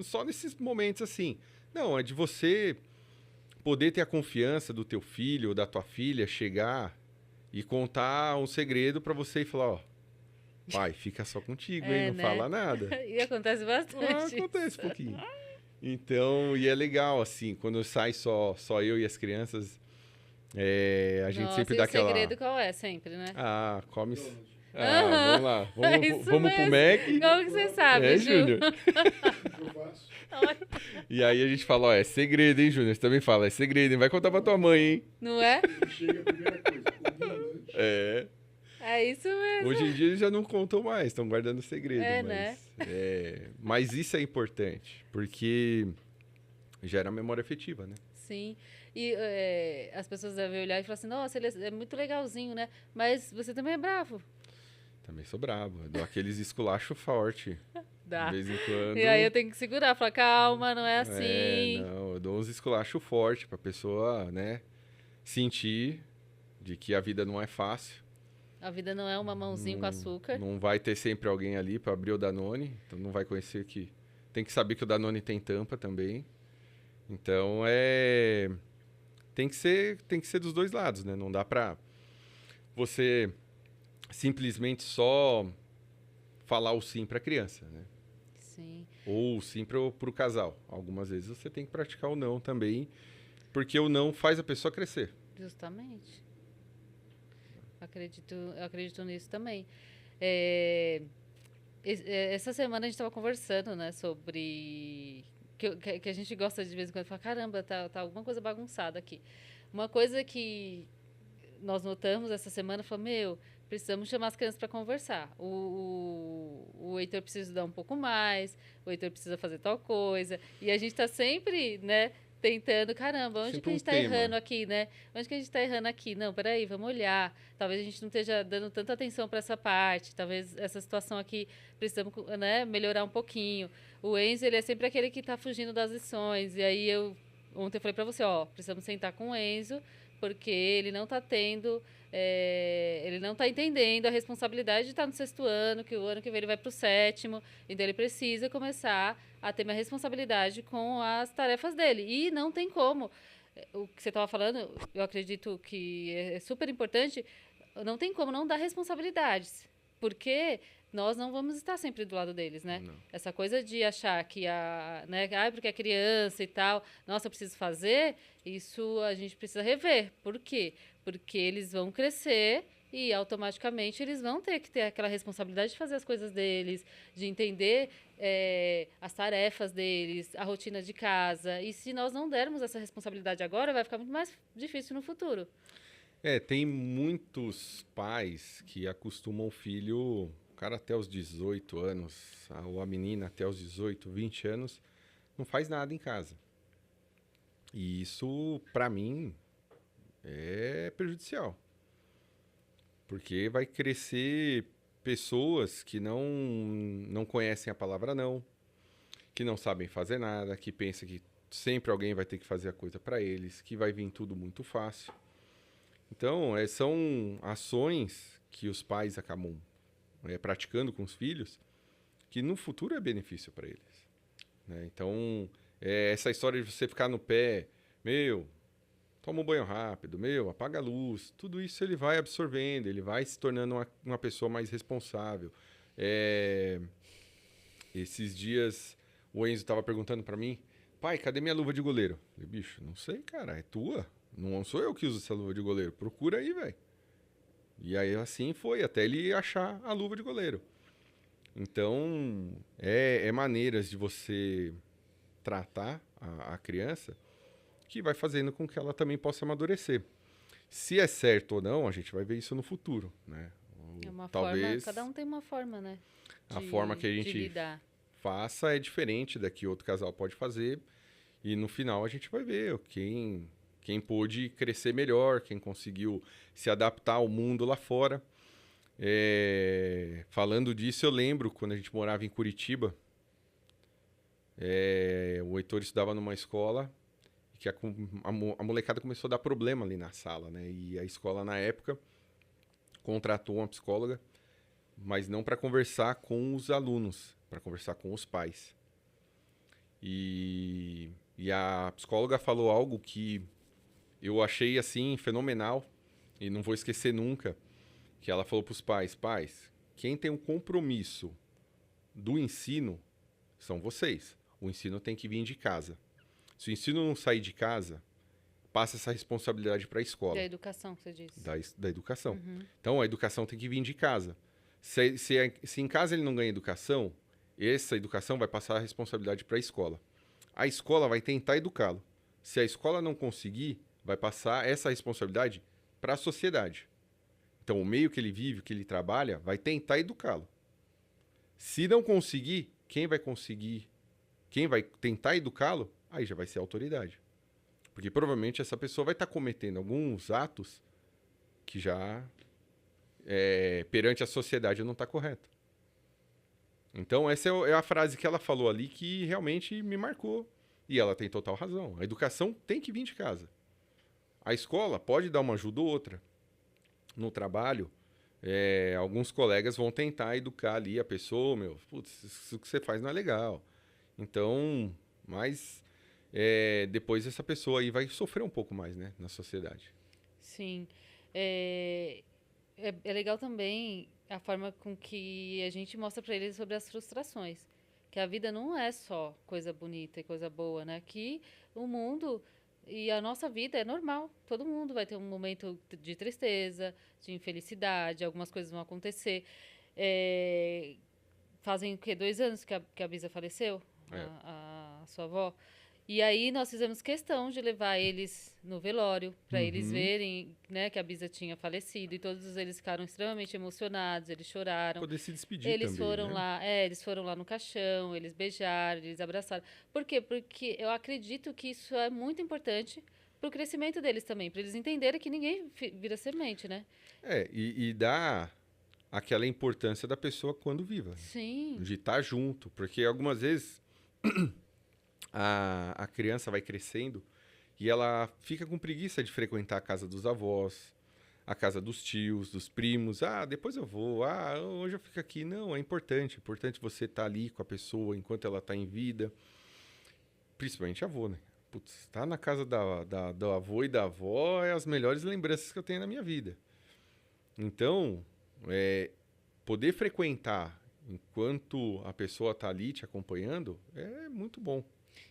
só nesses momentos assim. Não, é de você poder ter a confiança do teu filho ou da tua filha chegar e contar um segredo para você e falar, ó, pai, fica só contigo, hein? Não fala nada. E acontece bastante. Acontece um pouquinho. Então, e é legal, assim, quando sai só eu e as crianças, a gente sempre dá aquela... o segredo qual é sempre, né? Come... vamos lá. Vamos pro Mac. Como que você sabe, Júnior? E aí a gente fala, ó, é segredo, hein, Júnior? Você também fala, é segredo, hein? Vai contar pra tua mãe, hein? Não é? Chega a primeira coisa, É isso mesmo. Hoje em dia eles já não contam mais, estão guardando segredo. Né? Mas isso é importante, porque gera memória afetiva, né? Sim. E as pessoas devem olhar e falar assim, nossa, ele é muito legalzinho, né? Mas você também é bravo. Também sou bravo. Eu dou aqueles esculachos forte. Dá. De vez em quando. E aí eu tenho que segurar, falar, calma, não é assim. Não, eu dou uns esculachos fortes pra pessoa, né, sentir de que a vida não é fácil. A vida não é um mamãozinho com açúcar. Não vai ter sempre alguém ali pra abrir o Danone. Então não vai conhecer que... Tem que saber que o Danone tem tampa também. Então tem que ser dos dois lados, né? Não dá pra você simplesmente só falar o sim pra criança, né? Sim. Ou sim pro casal. Algumas vezes você tem que praticar o não também, porque o não faz a pessoa crescer. Justamente. Eu acredito nisso também. Essa semana a gente estava conversando, né, sobre... Que a gente gosta de vez em quando falar, caramba, tá alguma coisa bagunçada aqui. Uma coisa que nós notamos essa semana foi, precisamos chamar as crianças para conversar. O Heitor precisa estudar um pouco mais, o Heitor precisa fazer tal coisa. E a gente está sempre, né, tentando, caramba, onde que a gente está errando aqui, né? Onde que a gente está errando aqui? Não, peraí, vamos olhar. Talvez a gente não esteja dando tanta atenção para essa parte. Talvez essa situação aqui precisamos, né, melhorar um pouquinho. O Enzo, ele é sempre aquele que está fugindo das lições. E aí ontem eu falei para você, ó, precisamos sentar com o Enzo, porque ele não está tendo... ele não está entendendo a responsabilidade de estar no 6º ano, que o ano que vem ele vai para o 7º, então ele precisa começar a ter mais responsabilidade com as tarefas dele. E não tem como. O que você estava falando, eu acredito que é super importante, não tem como não dar responsabilidades, porque nós não vamos estar sempre do lado deles, né? Não. Essa coisa de achar que porque é criança e tal, nossa, eu preciso fazer, isso a gente precisa rever. Por quê? Porque eles vão crescer e automaticamente eles vão ter que ter aquela responsabilidade de fazer as coisas deles, de entender as tarefas deles, a rotina de casa. E se nós não dermos essa responsabilidade agora, vai ficar muito mais difícil no futuro. Tem muitos pais que acostumam o filho, o cara até os 18 anos, ou a menina até os 18, 20 anos, não faz nada em casa. E isso, para mim, é prejudicial. Porque vai crescer pessoas que não conhecem a palavra não, que não sabem fazer nada, que pensam que sempre alguém vai ter que fazer a coisa para eles, que vai vir tudo muito fácil. Então, são ações que os pais acabam praticando com os filhos que no futuro é benefício para eles, né? Então, essa história de você ficar no pé, meu, toma um banho rápido, meu, apaga a luz, tudo isso ele vai absorvendo, ele vai se tornando uma pessoa mais responsável. É, esses dias o Enzo estava perguntando para mim, pai, cadê minha luva de goleiro? Eu falei, bicho, não sei, cara, é tua. Não sou eu que uso essa luva de goleiro. Procura aí, velho. E aí assim foi, até ele achar a luva de goleiro. Então, é maneiras de você tratar a criança que vai fazendo com que ela também possa amadurecer. Se é certo ou não, a gente vai ver isso no futuro, né? É uma Talvez forma, cada um tem uma forma, né? a forma que a De gente lidar. faça é diferente da que outro casal pode fazer. E no final a gente vai ver quem pôde crescer melhor, quem conseguiu se adaptar ao mundo lá fora. Falando disso, eu lembro quando a gente morava em Curitiba, o Heitor estudava numa escola que a molecada começou a dar problema ali na sala, né? E a escola, na época, contratou uma psicóloga, mas não para conversar com os alunos, para conversar com os pais. E a psicóloga falou algo que eu achei, assim, fenomenal e não vou esquecer nunca, que ela falou para os pais, quem tem um compromisso do ensino são vocês. O ensino tem que vir de casa. Se o ensino não sair de casa, passa essa responsabilidade para a escola. Da educação, você disse. Da educação. Então, a educação tem que vir de casa. Se em casa ele não ganha educação, essa educação vai passar a responsabilidade para a escola. A escola vai tentar educá-lo. Se a escola não conseguir, vai passar essa responsabilidade para a sociedade. Então, o meio que ele vive, que ele trabalha, vai tentar educá-lo. Se não conseguir, quem vai tentar educá-lo, aí já vai ser a autoridade. Porque provavelmente essa pessoa vai estar cometendo alguns atos que já, perante a sociedade, não está correto. Então, essa é a frase que ela falou ali que realmente me marcou. E ela tem total razão. A educação tem que vir de casa. A escola pode dar uma ajuda ou outra. No trabalho, alguns colegas vão tentar educar ali a pessoa, putz, isso que você faz não é legal. Então, mas depois essa pessoa aí vai sofrer um pouco mais, né, na sociedade. Sim. É legal também a forma com que a gente mostra para eles sobre as frustrações. Que a vida não é só coisa bonita e coisa boa, né? Que o mundo e a nossa vida é normal. Todo mundo vai ter um momento de tristeza, de infelicidade, algumas coisas vão acontecer. Fazem o quê? 2 anos que a Bisa faleceu? A sua avó? E aí nós fizemos questão de levar eles no velório, para eles verem, né, que a Bisa tinha falecido. E todos eles ficaram extremamente emocionados, eles choraram. Poder se despedir eles também, foram né? lá, eles foram lá no caixão, eles beijaram, eles abraçaram. Por quê? Porque eu acredito que isso é muito importante pro crescimento deles também, para eles entenderem que ninguém vira semente, né? E dá aquela importância da pessoa quando viva. Sim. De estar junto. Porque algumas vezes a criança vai crescendo e ela fica com preguiça de frequentar a casa dos avós, a casa dos tios, dos primos. Depois eu vou. Hoje eu fico aqui. Não, é importante. É importante você estar ali com a pessoa enquanto ela está em vida. Principalmente a avó, né? Putz, estar na casa do avô e da avó é as melhores lembranças que eu tenho na minha vida. Então, poder frequentar enquanto a pessoa está ali te acompanhando é muito bom.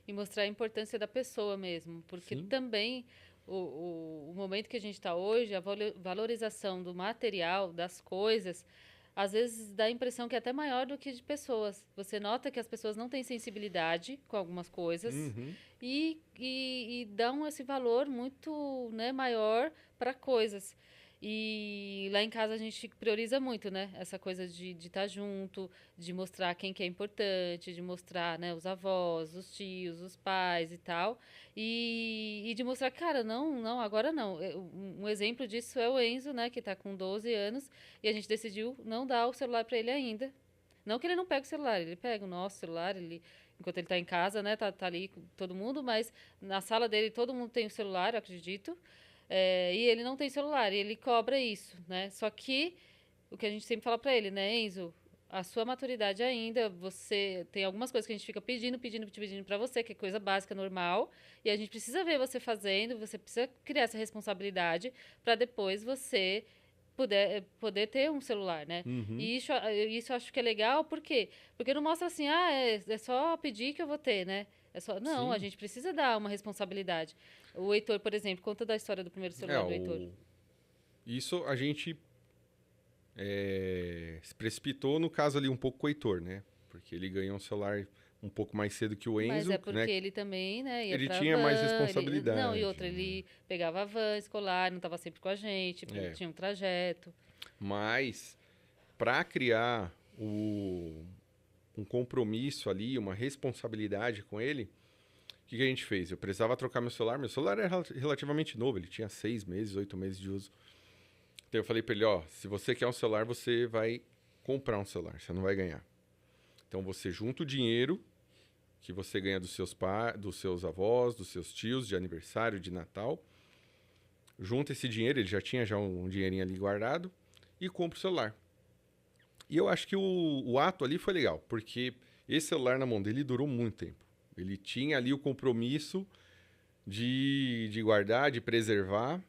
E mostrar a importância da pessoa mesmo, porque Sim. também o momento que a gente está hoje, a valorização do material, das coisas, às vezes dá a impressão que é até maior do que de pessoas. Você nota que as pessoas não têm sensibilidade com algumas coisas e dão esse valor muito, né, maior para coisas. E lá em casa a gente prioriza muito, né? Essa coisa de estar junto, de mostrar quem que é importante, de mostrar, né, os avós, os tios, os pais e tal. E de mostrar, cara, não, agora não. Um exemplo disso é o Enzo, né, que tá com 12 anos, e a gente decidiu não dar o celular para ele ainda. Não que ele não pegue o celular, ele pega o nosso celular, enquanto ele tá em casa, né, tá ali com todo mundo, mas na sala dele todo mundo tem o celular, eu acredito. E ele não tem celular, e ele cobra isso, né? Só que o que a gente sempre fala para ele, né, Enzo? A sua maturidade ainda, você tem algumas coisas que a gente fica pedindo para você, que é coisa básica, normal, e a gente precisa ver você fazendo, você precisa criar essa responsabilidade para depois você poder ter um celular, né? Uhum. E isso eu acho que é legal, por quê? Porque não mostra assim, é só pedir que eu vou ter, né? Não, a Sim. gente precisa dar uma responsabilidade. O Heitor, por exemplo, conta da história do primeiro celular do Heitor. Isso a gente se precipitou no caso ali um pouco com o Heitor, né? Porque ele ganhou um celular um pouco mais cedo que o Mas Enzo, é porque né? ele também, né, ia Ele pra tinha mais van, não, e responsabilidade, outra, né? ele pegava a van escolar, não estava sempre com a gente, É. tinha um trajeto. Mas para criar um compromisso ali, uma responsabilidade com ele, o que a gente fez? Eu precisava trocar meu celular. Meu celular era relativamente novo, ele tinha 6 meses, 8 meses de uso. Então eu falei para ele, ó, se você quer um celular, você vai comprar um celular, você não vai ganhar. Então você junta o dinheiro que você ganha dos seus pais, dos seus avós, dos seus tios de aniversário, de Natal. Junta esse dinheiro, ele já tinha um dinheirinho ali guardado e compra o celular. E eu acho que o ato ali foi legal, porque esse celular na mão dele durou muito tempo. Ele tinha ali o compromisso de guardar, de preservar.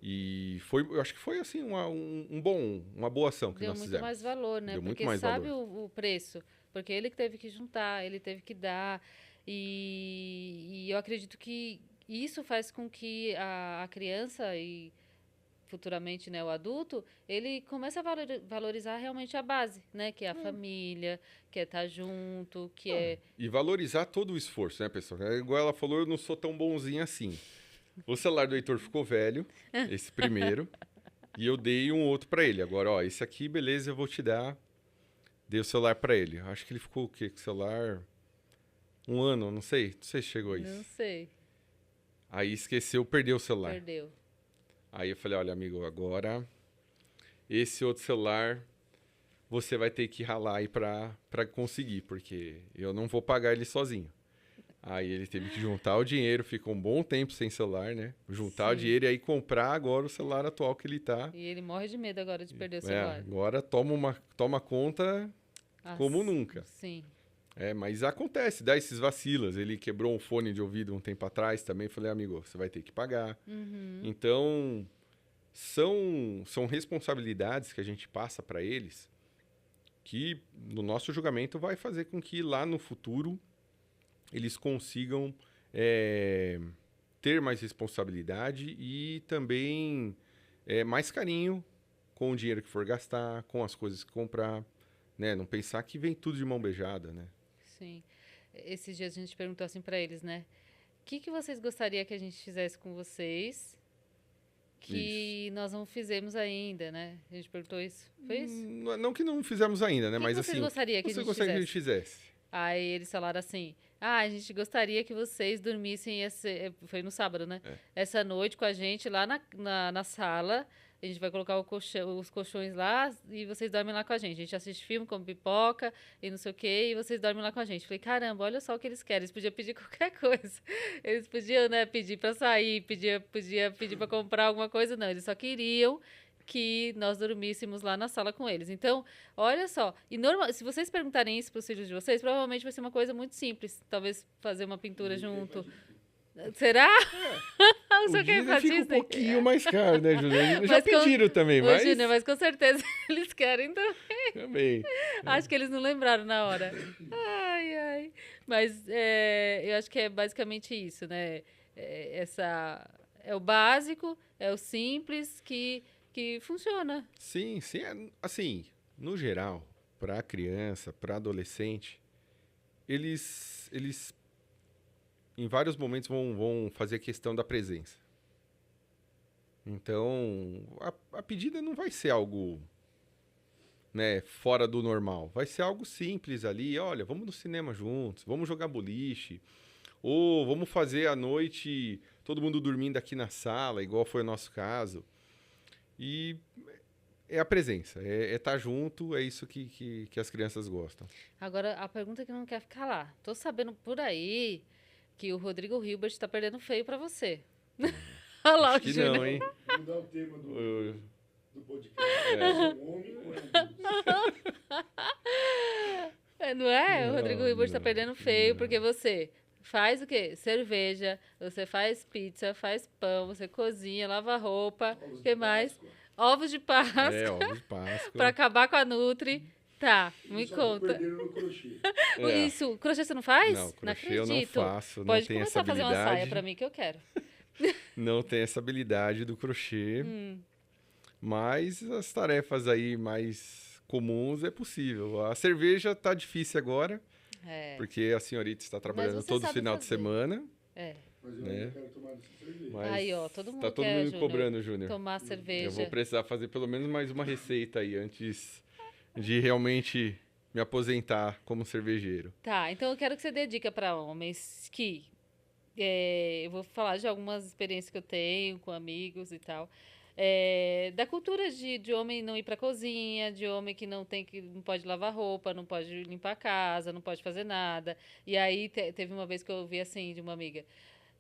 E eu acho que foi assim uma boa ação que Deu nós muito fizemos. mais valor, né? Deu muito Porque mais sabe valor. o preço. Porque ele que teve que juntar, ele teve que dar. E eu acredito que isso faz com que a criança e futuramente, né, o adulto, ele comece a valorizar realmente a base, né? Que é a família, que é estar junto, que é... E valorizar todo o esforço, né, pessoal? É igual ela falou, eu não sou tão bonzinho assim. O celular do Heitor ficou velho, esse primeiro, e eu dei um outro pra ele. Agora, ó, esse aqui, beleza, eu vou te dar. Dei o celular pra ele. Acho que ele ficou o quê? Com o celular um ano, não sei se chegou a Não isso. sei, Aí esqueceu, perdeu o celular. perdeu. Aí eu falei, olha, amigo, agora esse outro celular você vai ter que ralar aí pra conseguir, porque eu não vou pagar ele sozinho. Aí ele teve que juntar o dinheiro, ficou um bom tempo sem celular, né? Juntar o Sim. dinheiro e aí comprar agora o celular atual que ele tá. E ele morre de medo agora de perder o celular. Agora toma conta como nunca. Sim. Mas acontece, dá esses vacilos. Ele quebrou um fone de ouvido um tempo atrás também. Falei, amigo, você vai ter que pagar. Uhum. Então, são responsabilidades que a gente passa para eles que, no nosso julgamento, vai fazer com que lá no futuro eles consigam ter mais responsabilidade e também mais carinho com o dinheiro que for gastar, com as coisas que comprar, né? Não pensar que vem tudo de mão beijada, né? Sim. Esses dias a gente perguntou assim pra eles, né? O que vocês gostariam que a gente fizesse com vocês que nós não fizemos ainda, né? A gente perguntou isso. Foi isso? Não que não fizemos ainda, né? O que Mas vocês assim, gostariam que a você gente gostaria que a fizesse? gente fizesse? Aí eles falaram assim: a gente gostaria que vocês dormissem. Foi no sábado, né? Essa noite com a gente lá na sala. A gente vai colocar os colchões lá e vocês dormem lá com a gente. A gente assiste filme, come pipoca e não sei o quê, e vocês dormem lá com a gente. Falei, caramba, olha só o que eles querem. Eles podiam pedir qualquer coisa. Eles podiam, né, pedir pra sair, podia pedir pra comprar alguma coisa. Não, eles só queriam que nós dormíssemos lá na sala com eles. Então, olha só. E se vocês perguntarem isso para os filhos de vocês, provavelmente vai ser uma coisa muito simples. Talvez fazer uma pintura junto. Será? O Disney fica um pouquinho mais caro, né, Júnior? Já Mas pediram também, mas... Júnior, mas com certeza eles querem também. Também. Acho que eles não lembraram na hora. Ai, ai. Mas eu acho que é basicamente isso, né? É o básico, é o simples que funciona. Sim, sim. Assim, no geral, para criança, para adolescente, eles em vários momentos vão fazer questão da presença. Então, a pedida não vai ser algo, né, fora do normal. Vai ser algo simples ali. Olha, vamos no cinema juntos, vamos jogar boliche, ou vamos fazer à noite todo mundo dormindo aqui na sala, igual foi o nosso caso. E é a presença, é estar junto, é isso que as crianças gostam. Agora, a pergunta que não quer ficar lá. Tô sabendo por aí que o Rodrigo Hilbert tá perdendo feio pra você. Olha lá o Acho que Júnior. não, hein? Vamos mudar o tema do podcast. É. Um homem ou é Não é? O Não, Rodrigo Ribas tá não, perdendo feio, não. porque você faz o quê? Cerveja, você faz pizza, faz pão, você cozinha, lava roupa, o que mais? Ovos de Páscoa, É, ovo de Páscoa. pra acabar com a Nutri. Tá, me Só conta. perderam no crochê. É. Isso, crochê você não faz? Não, crochê eu não acredito. faço, não Pode tenho começar essa a fazer uma saia habilidade. pra mim que eu quero. Não tem essa habilidade do crochê, mas as tarefas aí mais comuns é possível. A cerveja tá difícil agora, É, porque a senhorita está trabalhando você todo sabe final de fazer. semana. é. Mas eu Né? ainda quero tomar dessa cerveja. Mas Aí, ó, todo mundo tá todo quer, mundo me Júnior, cobrando, Júnior. tomar cerveja. Eu vou precisar fazer pelo menos mais uma receita aí antes de realmente me aposentar como cervejeiro. Tá, então eu quero que você dê dica para homens que eu vou falar de algumas experiências que eu tenho com amigos e tal. Da cultura de homem não ir pra cozinha, de homem que não pode lavar roupa, não pode limpar a casa, não pode fazer nada. E aí teve uma vez que eu ouvi assim de uma amiga: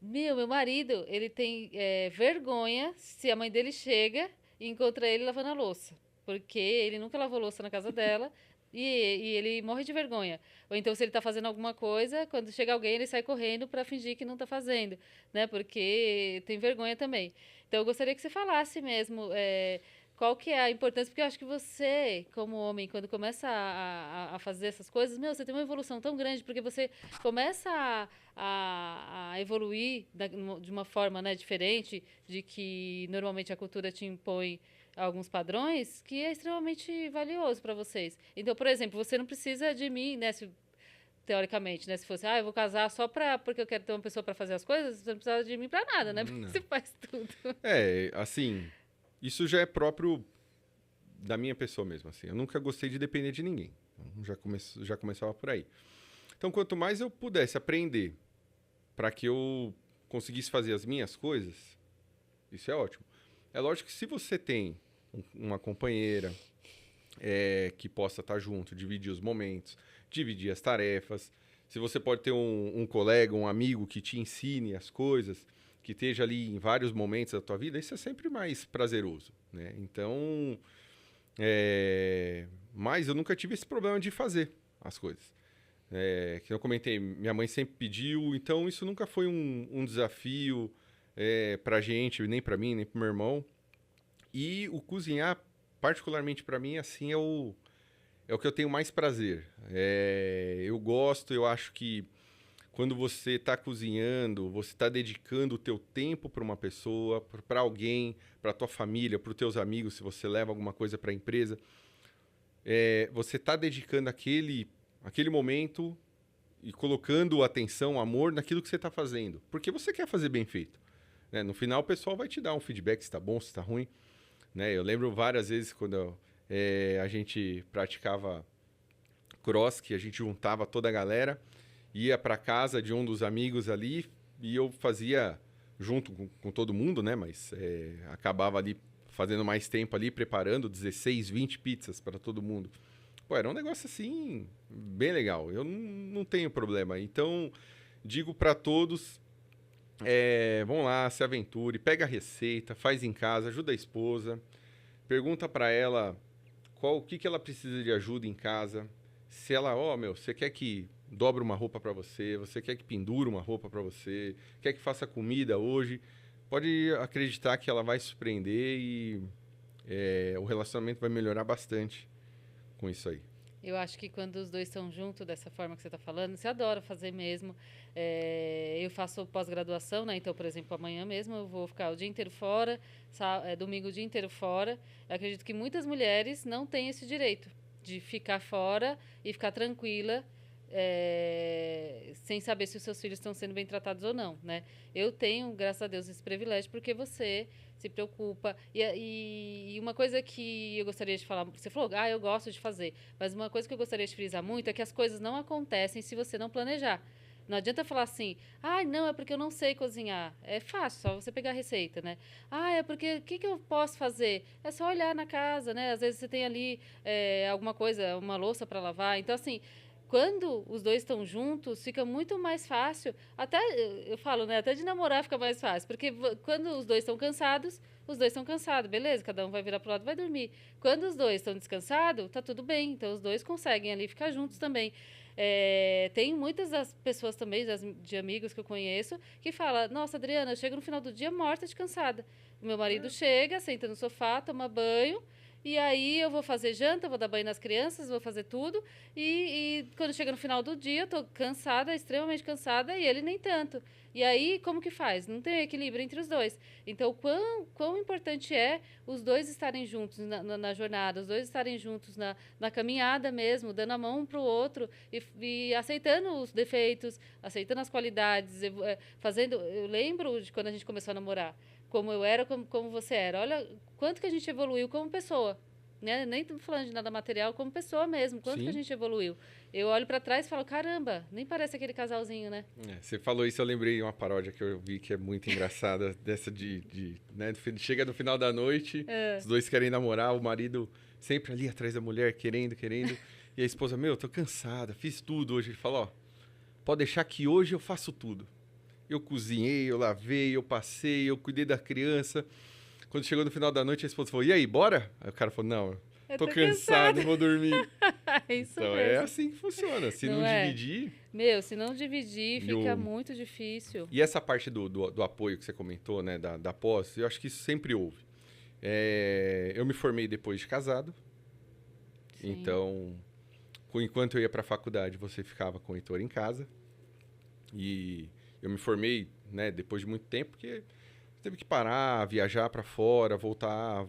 meu marido, ele tem vergonha se a mãe dele chega e encontra ele lavando a louça. Porque ele nunca lavou louça na casa dela e ele morre de vergonha. Ou então, se ele tá fazendo alguma coisa, quando chega alguém, ele sai correndo para fingir que não tá fazendo, né? Porque tem vergonha também. Então, eu gostaria que você falasse mesmo qual que é a importância, porque eu acho que você, como homem, quando começa a fazer essas coisas, você tem uma evolução tão grande, porque você começa a evoluir de uma forma, né, diferente, de que normalmente a cultura te impõe alguns padrões, que é extremamente valioso para vocês. Então, por exemplo, você não precisa de mim, né, teoricamente, né, se fosse, eu vou casar só porque eu quero ter uma pessoa para fazer as coisas, você não precisa de mim para nada, né, porque Não. você faz tudo. Assim, isso já é próprio da minha pessoa mesmo, assim. Eu nunca gostei de depender de ninguém. Então, já começava por aí. Então, quanto mais eu pudesse aprender para que eu conseguisse fazer as minhas coisas, isso é ótimo. É lógico que se você tem uma companheira que possa estar junto, dividir os momentos, dividir as tarefas, se você pode ter um colega, um amigo que te ensine as coisas, que esteja ali em vários momentos da tua vida, isso é sempre mais prazeroso, né? Então, mas eu nunca tive esse problema de fazer as coisas. Que eu comentei, minha mãe sempre pediu, então isso nunca foi um desafio pra gente, nem pra mim, nem pro meu irmão. E o cozinhar, particularmente pra mim, assim, é o que eu tenho mais prazer. Eu gosto, eu acho que quando você está cozinhando, você está dedicando o teu tempo para uma pessoa, para alguém, para tua família, para os teus amigos, se você leva alguma coisa para a empresa, você está dedicando aquele momento e colocando atenção, amor naquilo que você está fazendo, porque você quer fazer bem feito, né? No final, o pessoal vai te dar um feedback se está bom, se está ruim, né? Eu lembro várias vezes quando a gente praticava cross, que a gente juntava toda a galera, ia para casa de um dos amigos ali e eu fazia junto com todo mundo, né? Mas acabava ali fazendo mais tempo ali, preparando 16, 20 pizzas para todo mundo. Pô, era um negócio assim, bem legal. Eu não tenho problema. Então, digo para todos, vão lá, se aventure, pega a receita, faz em casa, ajuda a esposa, pergunta para ela o que ela precisa de ajuda em casa. Se ela, você quer que dobre uma roupa para você, você quer que pendure uma roupa para você, quer que faça comida hoje, pode acreditar que ela vai se surpreender e o relacionamento vai melhorar bastante com isso aí. Eu acho que quando os dois estão juntos dessa forma que você está falando, você adora fazer mesmo. Eu faço pós-graduação, né? Então, por exemplo, amanhã mesmo eu vou ficar o dia inteiro fora, domingo o dia inteiro fora. Eu acredito que muitas mulheres não têm esse direito de ficar fora e ficar tranquila, sem saber se os seus filhos estão sendo bem tratados ou não, né? Eu tenho, graças a Deus, esse privilégio porque você se preocupa. E uma coisa que eu gostaria de falar, você falou, eu gosto de fazer, mas uma coisa que eu gostaria de frisar muito é que as coisas não acontecem se você não planejar. Não adianta falar assim, não, é porque eu não sei cozinhar. É fácil, só você pegar a receita, né? É porque, o que eu posso fazer? É só olhar na casa, né? Às vezes você tem ali alguma coisa, uma louça para lavar. Então, assim, quando os dois estão juntos, fica muito mais fácil. Até, eu falo, né? Até de namorar fica mais fácil. Porque quando os dois estão cansados, os dois estão cansados, beleza? Cada um vai virar pro lado e vai dormir. Quando os dois estão descansados, tá tudo bem. Então, os dois conseguem ali ficar juntos também. Tem muitas das pessoas também, de amigos que eu conheço, que falam, nossa, Adriana, eu chego no final do dia morta de cansada. O meu marido chega, senta no sofá, toma banho, e aí eu vou fazer janta, vou dar banho nas crianças, vou fazer tudo. E quando chega no final do dia, eu tô cansada, extremamente cansada, e ele nem tanto. E aí, como que faz? Não tem equilíbrio entre os dois. Então, quão importante é os dois estarem juntos na jornada, os dois estarem juntos na caminhada mesmo, dando a mão um pro outro e aceitando os defeitos, aceitando as qualidades, fazendo... Eu lembro de quando a gente começou a namorar, como eu era, como você era. Olha quanto que a gente evoluiu como pessoa. Né? Nem tô falando de nada material, como pessoa mesmo. Quanto que a gente evoluiu. Eu olho pra trás e falo, caramba, nem parece aquele casalzinho, né? Você falou isso, eu lembrei de uma paródia que eu vi que é muito engraçada, dessa né, chega no final da noite, os dois querem namorar, o marido sempre ali atrás da mulher, querendo, e a esposa, meu, eu tô cansada, fiz tudo hoje. Ele fala, ó, pode deixar que hoje eu faço tudo. Eu cozinhei, eu lavei, eu passei, eu cuidei da criança. Quando chegou no final da noite, a esposa falou, e aí, bora? Aí o cara falou, não, tô cansado, vou dormir. Isso então, mesmo. é assim que funciona. Se não dividir... Meu, se não dividir, fica muito difícil. E essa parte do apoio que você comentou, né, da pós, eu acho que isso sempre houve. Eu me formei depois de casado. Sim. Então, enquanto eu ia para a faculdade, você ficava com o Heitor em casa. E eu me formei, né, depois de muito tempo, porque teve que parar, viajar para fora, voltar,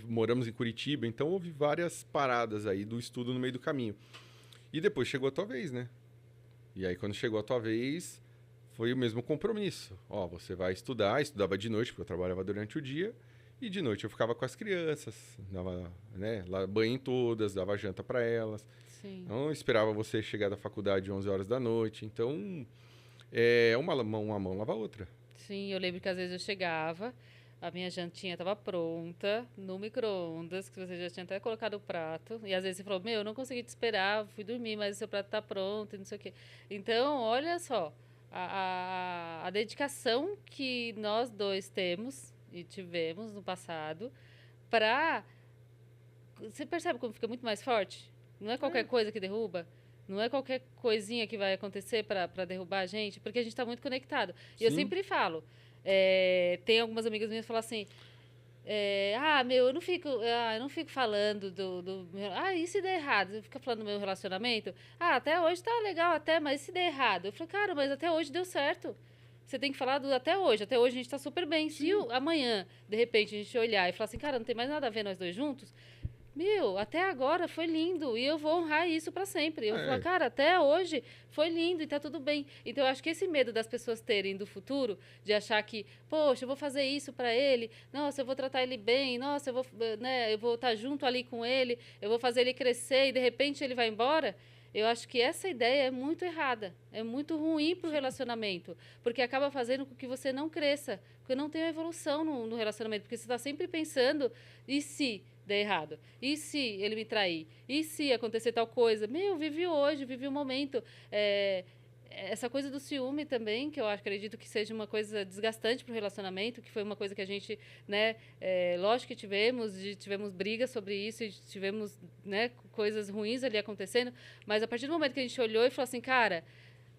moramos em Curitiba, então houve várias paradas aí do estudo no meio do caminho. E depois chegou a tua vez, né? E aí quando chegou a tua vez, foi o mesmo compromisso. Ó, você vai estudava de noite, porque eu trabalhava durante o dia, e de noite eu ficava com as crianças, dava, né, banho em todas, dava janta para elas. Sim. Então eu esperava você chegar da faculdade 11 horas da noite, então uma mão lava a outra. Sim, eu lembro que às vezes eu chegava, a minha jantinha estava pronta, no micro-ondas, que você já tinha até colocado o prato, e às vezes você falou, meu, eu não consegui te esperar, fui dormir, mas o seu prato está pronto, e não sei o quê. Então, olha só, a dedicação que nós dois temos e tivemos no passado para... Você percebe como fica muito mais forte? Não é qualquer coisa que derruba? Não é qualquer coisinha que vai acontecer para derrubar a gente, porque a gente está muito conectado. E eu sempre falo, tem algumas amigas minhas que falam assim, eu não fico falando e se der errado? Você fica falando do meu relacionamento? Até hoje tá legal até, mas e se der errado? Eu falei, cara, mas até hoje deu certo. Você tem que falar do até hoje a gente tá super bem. Sim. Se amanhã, de repente, a gente olhar e falar assim, cara, não tem mais nada a ver nós dois juntos... Meu, até agora foi lindo e eu vou honrar isso para sempre. Eu vou falar, cara, até hoje foi lindo e tá tudo bem. Então, eu acho que esse medo das pessoas terem do futuro, de achar que, poxa, eu vou fazer isso para ele, nossa, eu vou tratar ele bem, nossa, eu vou estar junto ali com ele, eu vou fazer ele crescer e de repente ele vai embora. Eu acho que essa ideia é muito errada, é muito ruim para o relacionamento, porque acaba fazendo com que você não cresça, porque não tenha evolução no relacionamento, porque você está sempre pensando, e se der errado? E se ele me trair? E se acontecer tal coisa? Meu, vive hoje, vive o momento. Essa coisa do ciúme também, que eu acredito que seja uma coisa desgastante para o relacionamento, que foi uma coisa que a gente, né, lógico que tivemos brigas sobre isso, e tivemos, né, coisas ruins ali acontecendo, mas a partir do momento que a gente olhou e falou assim, cara,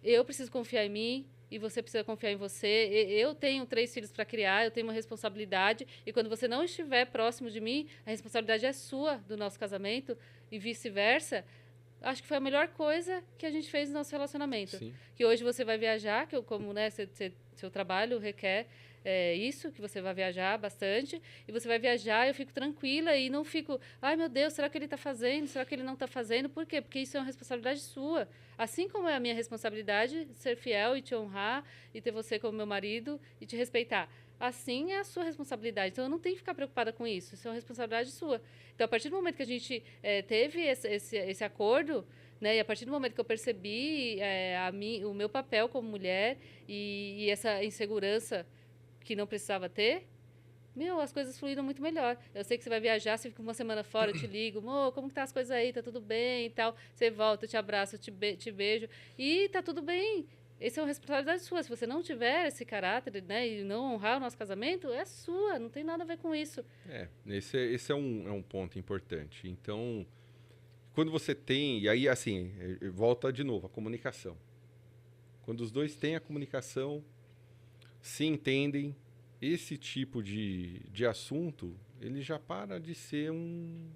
eu preciso confiar em mim, e você precisa confiar em você. Eu tenho 3 filhos para criar, eu tenho uma responsabilidade. E quando você não estiver próximo de mim, a responsabilidade é sua do nosso casamento e vice-versa. Acho que foi a melhor coisa que a gente fez no nosso relacionamento. Sim. Que hoje você vai viajar, que como, né, seu trabalho requer isso, que você vai viajar bastante, e você vai viajar, eu fico tranquila e não fico, ai meu Deus, será que ele está fazendo? Será que ele não está fazendo? Por quê? Porque isso é uma responsabilidade sua. Assim como é a minha responsabilidade ser fiel e te honrar, e ter você como meu marido e te respeitar. Assim é a sua responsabilidade. Então, eu não tenho que ficar preocupada com isso. Isso é uma responsabilidade sua. Então, a partir do momento que a gente teve esse acordo, né, e a partir do momento que eu percebi o meu papel como mulher e essa insegurança que não precisava ter, as coisas fluíram muito melhor. Eu sei que você vai viajar, você fica uma semana fora, eu te ligo, como que tá as coisas aí? Tá tudo bem e tal. Você volta, eu te abraço, eu te beijo. E tá tudo bem. Essa é uma responsabilidade sua. Se você não tiver esse caráter, né, e não honrar o nosso casamento, é sua, não tem nada a ver com isso. Esse é um ponto importante. Então, quando você tem... E aí, assim, volta de novo, a comunicação. Quando os dois têm a comunicação, se entendem, esse tipo de assunto, ele já para de ser um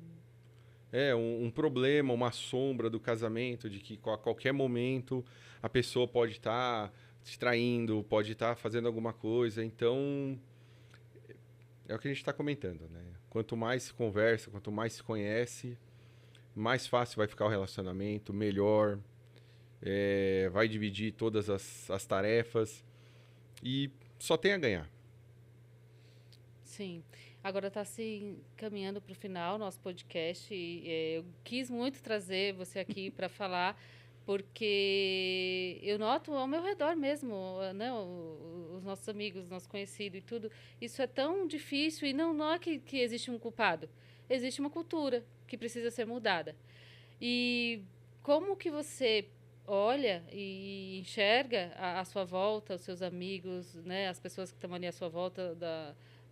problema, uma sombra do casamento, de que a qualquer momento a pessoa pode estar distraindo, pode estar fazendo alguma coisa. Então, é o que a gente está comentando, né? Quanto mais se conversa, quanto mais se conhece, mais fácil vai ficar o relacionamento, melhor, vai dividir todas as tarefas e só tem a ganhar. Sim. Agora está se caminhando para o final nosso podcast. Eu quis muito trazer você aqui para falar, porque eu noto ao meu redor mesmo, né, os nossos amigos, os nossos conhecidos e tudo. Isso é tão difícil e não é que existe um culpado. Existe uma cultura que precisa ser mudada. E como que você olha e enxerga a sua volta, os seus amigos, né, as pessoas que estão ali à sua volta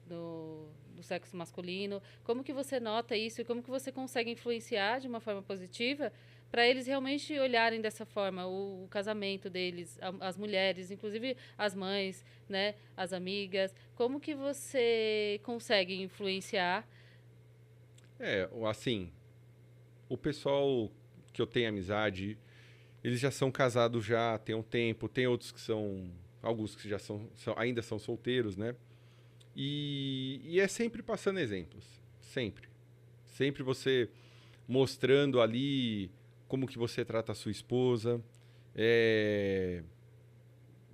do sexo masculino, como que você nota isso e como que você consegue influenciar de uma forma positiva para eles realmente olharem dessa forma o casamento deles, as mulheres, inclusive as mães, né, as amigas, como que você consegue influenciar? Assim, o pessoal que eu tenho amizade, eles já são casados já tem um tempo, tem outros que são, alguns que já ainda são solteiros, né? E é sempre passando exemplos, sempre. Sempre você mostrando ali como que você trata a sua esposa.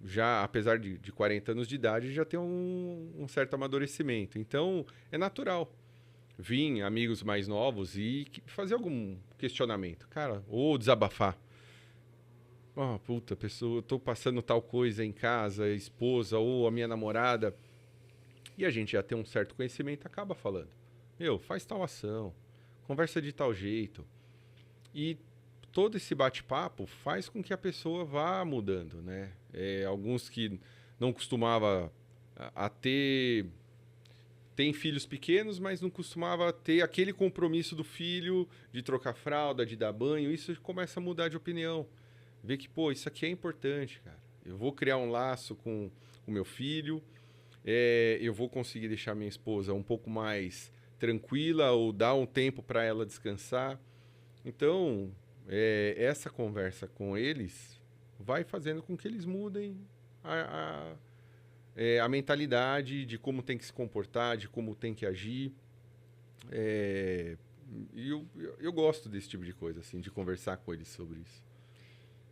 Já, apesar de 40 anos de idade, já tem um certo amadurecimento. Então, é natural vir amigos mais novos e fazer algum questionamento. Cara, ou desabafar. Oh, puta, pessoa, eu tô passando tal coisa em casa, esposa ou a minha namorada. E a gente já tem um certo conhecimento, acaba falando. Faz tal ação, conversa de tal jeito. E todo esse bate-papo faz com que a pessoa vá mudando, né? Alguns que não costumava a ter... Tem filhos pequenos, mas não costumava ter aquele compromisso do filho de trocar fralda, de dar banho. Isso começa a mudar de opinião. Ver que, pô, isso aqui é importante, cara. Eu vou criar um laço com o meu filho, eu vou conseguir deixar minha esposa um pouco mais tranquila ou dar um tempo para ela descansar. Então, essa conversa com eles vai fazendo com que eles mudem a mentalidade de como tem que se comportar, de como tem que agir. E eu gosto desse tipo de coisa, assim, de conversar com eles sobre isso.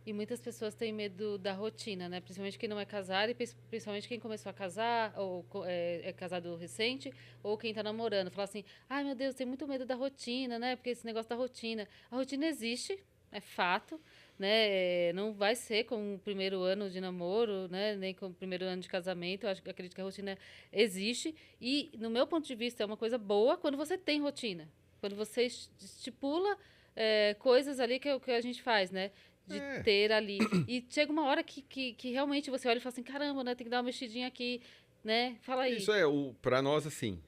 E muitas pessoas têm medo da rotina, né? Principalmente quem não é casado e principalmente quem começou a casar ou é casado recente ou quem está namorando. Fala assim, ai meu Deus, tem muito medo da rotina, né? Porque esse negócio da rotina. A rotina existe, é fato, né? Não vai ser com o primeiro ano de namoro, né? Nem com o primeiro ano de casamento. Eu acredito que a rotina existe e, no meu ponto de vista, é uma coisa boa quando você tem rotina. Quando você estipula coisas ali que a gente faz, né? De ter ali. E chega uma hora que realmente você olha e fala assim, caramba, né? Tem que dar uma mexidinha aqui, né? Fala aí. Isso pra nós, assim,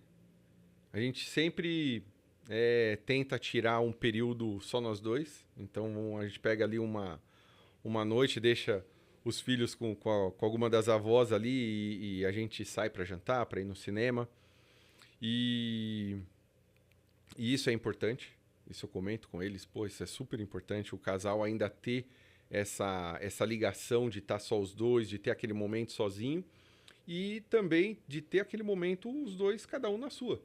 a gente sempre tenta tirar um período só nós dois. Então, a gente pega ali uma noite, deixa os filhos com alguma das avós ali e a gente sai pra jantar, pra ir no cinema. E isso é importante. Isso eu comento com eles, pô, isso é super importante, o casal ainda ter essa ligação de estar só os dois, de ter aquele momento sozinho e também de ter aquele momento os dois, cada um na sua.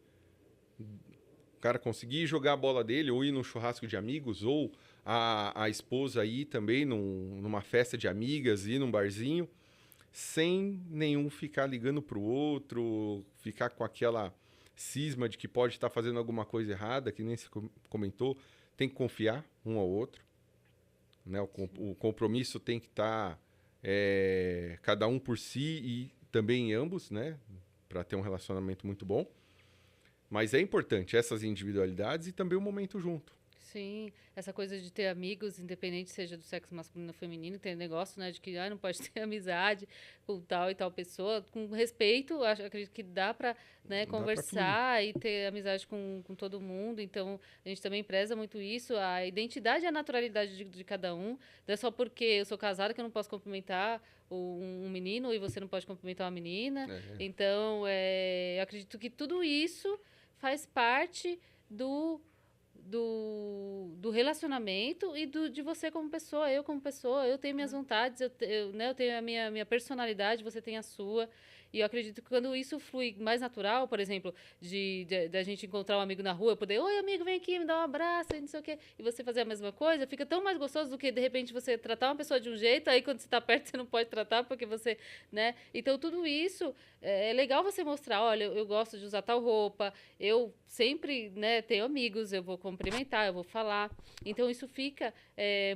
O cara conseguir jogar a bola dele ou ir num churrasco de amigos ou a esposa ir também numa festa de amigas, ir num barzinho, sem nenhum ficar ligando pro outro, ficar com aquela cisma de que pode estar fazendo alguma coisa errada, que nem se comentou, tem que confiar um ao outro, né? O compromisso tem que estar cada um por si e também em ambos, né? para ter um relacionamento muito bom. Mas é importante essas individualidades e também o momento junto. Sim, essa coisa de ter amigos, independente seja do sexo masculino ou feminino, tem negócio, né, de que não pode ter amizade com tal e tal pessoa, com respeito, acredito que dá para, né, Dá pra conversar e ter amizade com todo mundo, então a gente também preza muito isso, a identidade e a naturalidade de cada um, não é só porque eu sou casada que eu não posso cumprimentar um menino e você não pode cumprimentar uma menina, então eu acredito que tudo isso faz parte do relacionamento e de você como pessoa, eu como pessoa, eu tenho minhas vontades, né, eu tenho a minha personalidade, você tem a sua. E eu acredito que quando isso flui mais natural, por exemplo, da gente encontrar um amigo na rua, eu poder, oi, amigo, vem aqui, me dá um abraço, e não sei o quê, e você fazer a mesma coisa, fica tão mais gostoso do que, de repente, você tratar uma pessoa de um jeito, aí quando você está perto, você não pode tratar, porque você, né? Então, tudo isso é legal você mostrar, olha, eu gosto de usar tal roupa, eu sempre, né, tenho amigos, eu vou cumprimentar, eu vou falar. Então, isso fica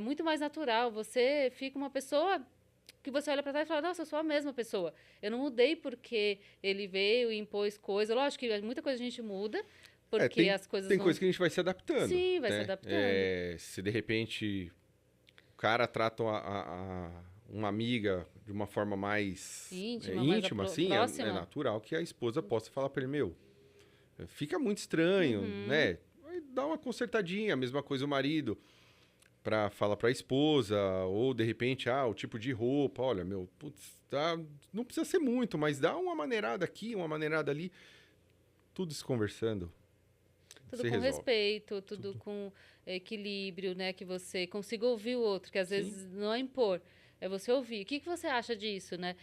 muito mais natural, você fica uma pessoa que você olha para trás e fala, nossa, eu sou a mesma pessoa. Eu não mudei porque ele veio e impôs coisa. Lógico que muita coisa a gente muda, porque as coisas tem vão... coisa que a gente vai se adaptando. Sim, vai né? se adaptando. Se de repente o cara trata uma amiga de uma forma mais íntima, assim, próxima. é natural que a esposa possa falar para ele, meu, fica muito estranho, né? Vai dar uma consertadinha, a mesma coisa o marido para falar para a esposa, ou de repente, o tipo de roupa, olha, meu, putz, não precisa ser muito, mas dá uma maneirada aqui, uma maneirada ali, tudo se conversando. Tudo com respeito, tudo com equilíbrio, né? Que você consiga ouvir o outro, que às vezes não é impor, é você ouvir. O que você acha disso, né?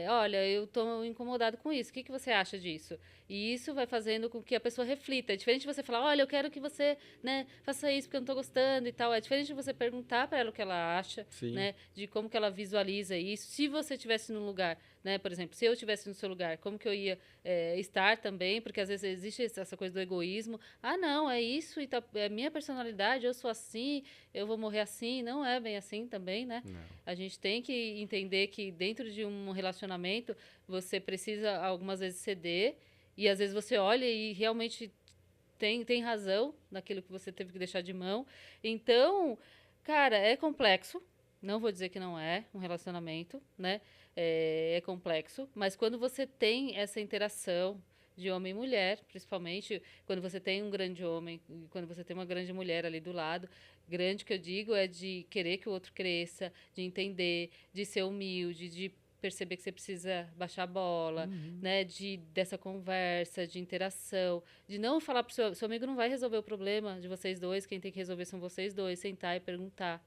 Olha, eu estou incomodado com isso, o que você acha disso? E isso vai fazendo com que a pessoa reflita. É diferente de você falar, olha, eu quero que você, né, faça isso porque eu não estou gostando e tal. É diferente de você perguntar para ela o que ela acha, né? De como que ela visualiza isso. Se você estivesse no lugar, né? Por exemplo, se eu estivesse no seu lugar, como que eu ia estar também? Porque às vezes existe essa coisa do egoísmo. Não, é isso, e é minha personalidade, eu sou assim, eu vou morrer assim. Não é bem assim também, né? Não. A gente tem que entender que dentro de um relacionamento, você precisa algumas vezes ceder, e às vezes você olha e realmente tem razão naquilo que você teve que deixar de mão. Então, cara, é complexo. Não vou dizer que não é um relacionamento, né? É complexo, mas quando você tem essa interação de homem e mulher, principalmente quando você tem um grande homem, quando você tem uma grande mulher ali do lado, grande que eu digo é de querer que o outro cresça, de entender, de ser humilde, de perceber que você precisa baixar a bola, né, dessa conversa, de interação, de não falar pro seu amigo não vai resolver o problema de vocês dois, quem tem que resolver são vocês dois, sentar e perguntar,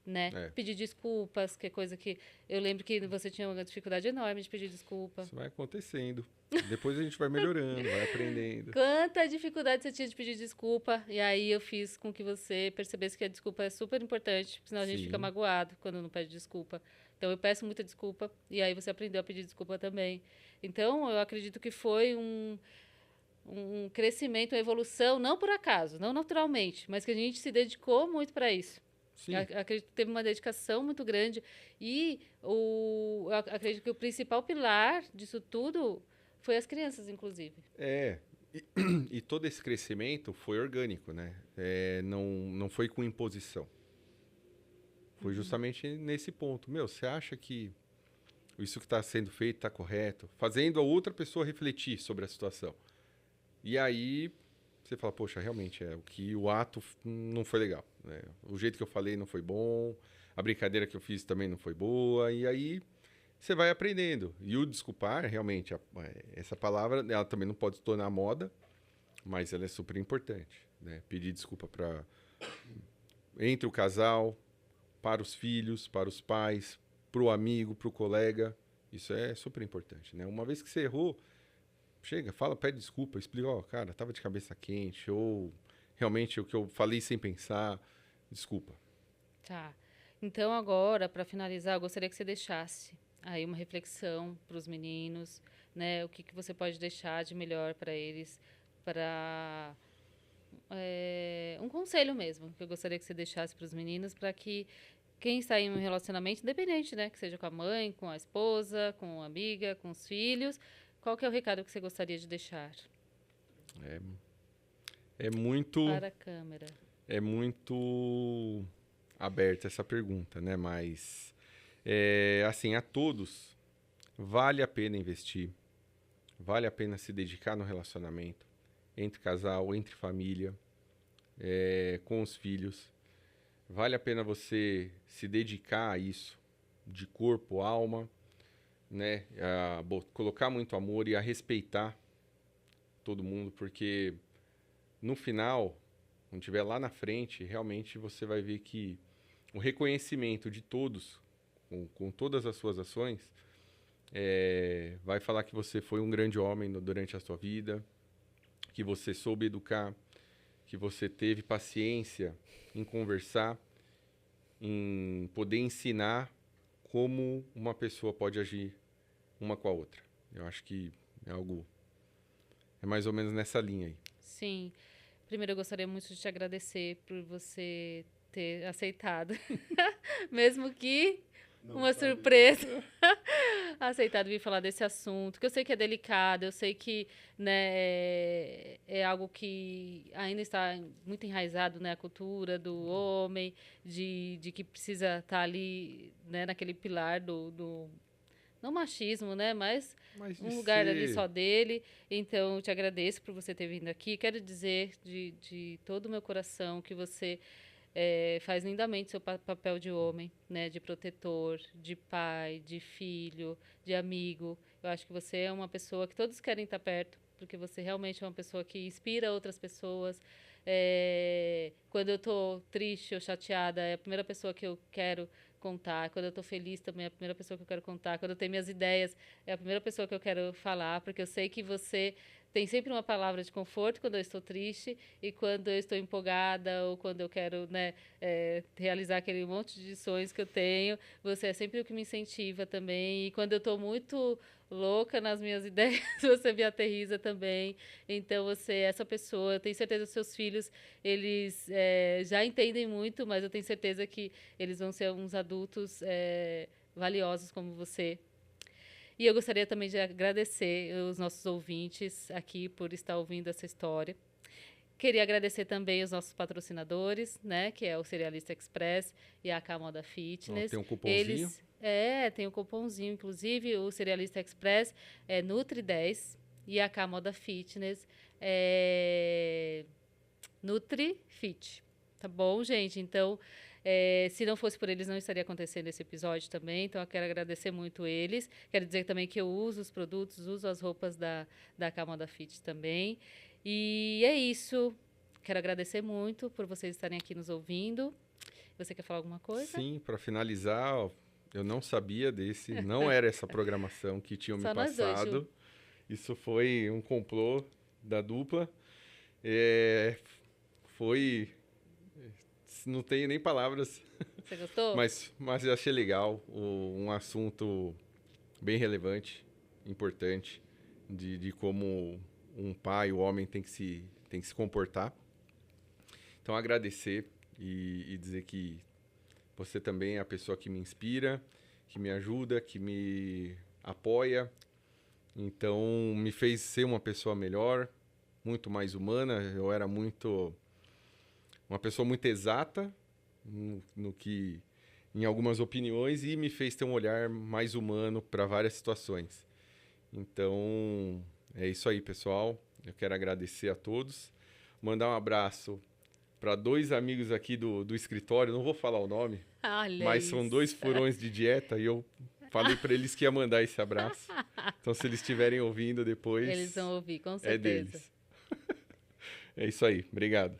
né? Pedir desculpas, que é coisa que eu lembro que você tinha uma dificuldade enorme de pedir desculpa. Isso vai acontecendo. Depois a gente vai melhorando, vai aprendendo. Quanta dificuldade você tinha de pedir desculpa, e aí eu fiz com que você percebesse que a desculpa é super importante, senão a gente fica magoado quando não pede desculpa. Então eu peço muita desculpa, e aí você aprendeu a pedir desculpa também. Então eu acredito que foi um crescimento, uma evolução, não por acaso, não naturalmente, mas que a gente se dedicou muito para isso. Acredito que teve uma dedicação muito grande. E eu acredito que o principal pilar disso tudo foi as crianças, inclusive. E todo esse crescimento foi orgânico, né? Não foi com imposição. Foi justamente nesse ponto. Meu, você acha que isso que está sendo feito está correto? Fazendo a outra pessoa refletir sobre a situação. E aí você fala, poxa, realmente, o ato não foi legal. Né? O jeito que eu falei não foi bom, a brincadeira que eu fiz também não foi boa, e aí você vai aprendendo. E o desculpar, realmente, essa palavra, ela também não pode se tornar moda, mas ela é super importante. Né? Pedir desculpa entre o casal, para os filhos, para os pais, para o amigo, para o colega, isso é super importante. Né? Uma vez que você errou, chega, pede desculpa, explica, cara, tava de cabeça quente, ou realmente o que eu falei sem pensar, desculpa. Tá. Então agora, para finalizar, eu gostaria que você deixasse aí uma reflexão para os meninos, né? O que você pode deixar de melhor para eles, para um conselho mesmo, que eu gostaria que você deixasse para os meninos, para que quem está em um relacionamento, independente, né? Que seja com a mãe, com a esposa, com a amiga, com os filhos, qual que é o recado que você gostaria de deixar É muito, para a câmera? é muito aberta essa pergunta, né? Mas, assim, a todos, vale a pena investir, vale a pena se dedicar no relacionamento, entre casal, entre família, com os filhos. Vale a pena você se dedicar a isso, de corpo, alma, né? Colocar muito amor e a respeitar todo mundo, porque no final, quando estiver lá na frente, realmente você vai ver que o reconhecimento de todos, com todas as suas ações, vai falar que você foi um grande homem durante a sua vida, que você soube educar, que você teve paciência em conversar, em poder ensinar como uma pessoa pode agir uma com a outra. Eu acho que é mais ou menos nessa linha aí. Sim. Primeiro, eu gostaria muito de te agradecer por você ter aceitado, mesmo que uma surpresa, aceitado vir falar desse assunto, que eu sei que é delicado, eu sei que, né, é algo que ainda está muito enraizado, né, a cultura do homem, de que precisa estar ali, né, naquele pilar do não machismo, né, mas um lugar ali só dele. Então, eu te agradeço por você ter vindo aqui. Quero dizer de todo o meu coração que você faz lindamente seu papel de homem, né, de protetor, de pai, de filho, de amigo. Eu acho que você é uma pessoa que todos querem estar perto, porque você realmente é uma pessoa que inspira outras pessoas. Quando eu estou triste ou chateada, é a primeira pessoa que eu quero contar. Quando eu estou feliz também é a primeira pessoa que eu quero contar. Quando eu tenho minhas ideias, é a primeira pessoa que eu quero falar, porque eu sei que você tem sempre uma palavra de conforto quando eu estou triste e quando eu estou empolgada ou quando eu quero, né, realizar aquele monte de sonhos que eu tenho. Você é sempre o que me incentiva também. E quando eu estou muito louca nas minhas ideias, você me aterriza também. Então, você é essa pessoa. Eu tenho certeza que os seus filhos, eles já entendem muito, mas eu tenho certeza que eles vão ser uns adultos valiosos como você. E eu gostaria também de agradecer os nossos ouvintes aqui por estar ouvindo essa história. Queria agradecer também os nossos patrocinadores, né, que é o Cerealista Express e a AK Moda Fitness. Tem um cupomzinho. Tem um cupomzinho, inclusive, o Cerealista Express é Nutri10 e a AK Moda Fitness é NutriFit. Tá bom, gente? Então, se não fosse por eles, não estaria acontecendo esse episódio também. Então, eu quero agradecer muito eles. Quero dizer também que eu uso os produtos, uso as roupas da AK Moda Fit também. E é isso. Quero agradecer muito por vocês estarem aqui nos ouvindo. Você quer falar alguma coisa? Sim, para finalizar, ó, eu não sabia desse, não era essa programação que tinham me Só nós dois, passado. Ju. Isso foi um complô da dupla. Foi... Não tenho nem palavras, Você gostou? mas eu achei legal. Um assunto bem relevante, importante, de como um pai, o homem, tem que se comportar. Então, agradecer e dizer que você também é a pessoa que me inspira, que me ajuda, que me apoia. Então, me fez ser uma pessoa melhor, muito mais humana. Eu era uma pessoa muito exata no que, em algumas opiniões, e me fez ter um olhar mais humano para várias situações. Então, é isso aí, pessoal. Eu quero agradecer a todos. Mandar um abraço para 2 amigos aqui do escritório. Não vou falar o nome, Olha mas são 2 furões de dieta e eu falei para eles que ia mandar esse abraço. Então, se eles estiverem ouvindo depois, Eles vão ouvir, com é certeza. deles. É isso aí. Obrigado.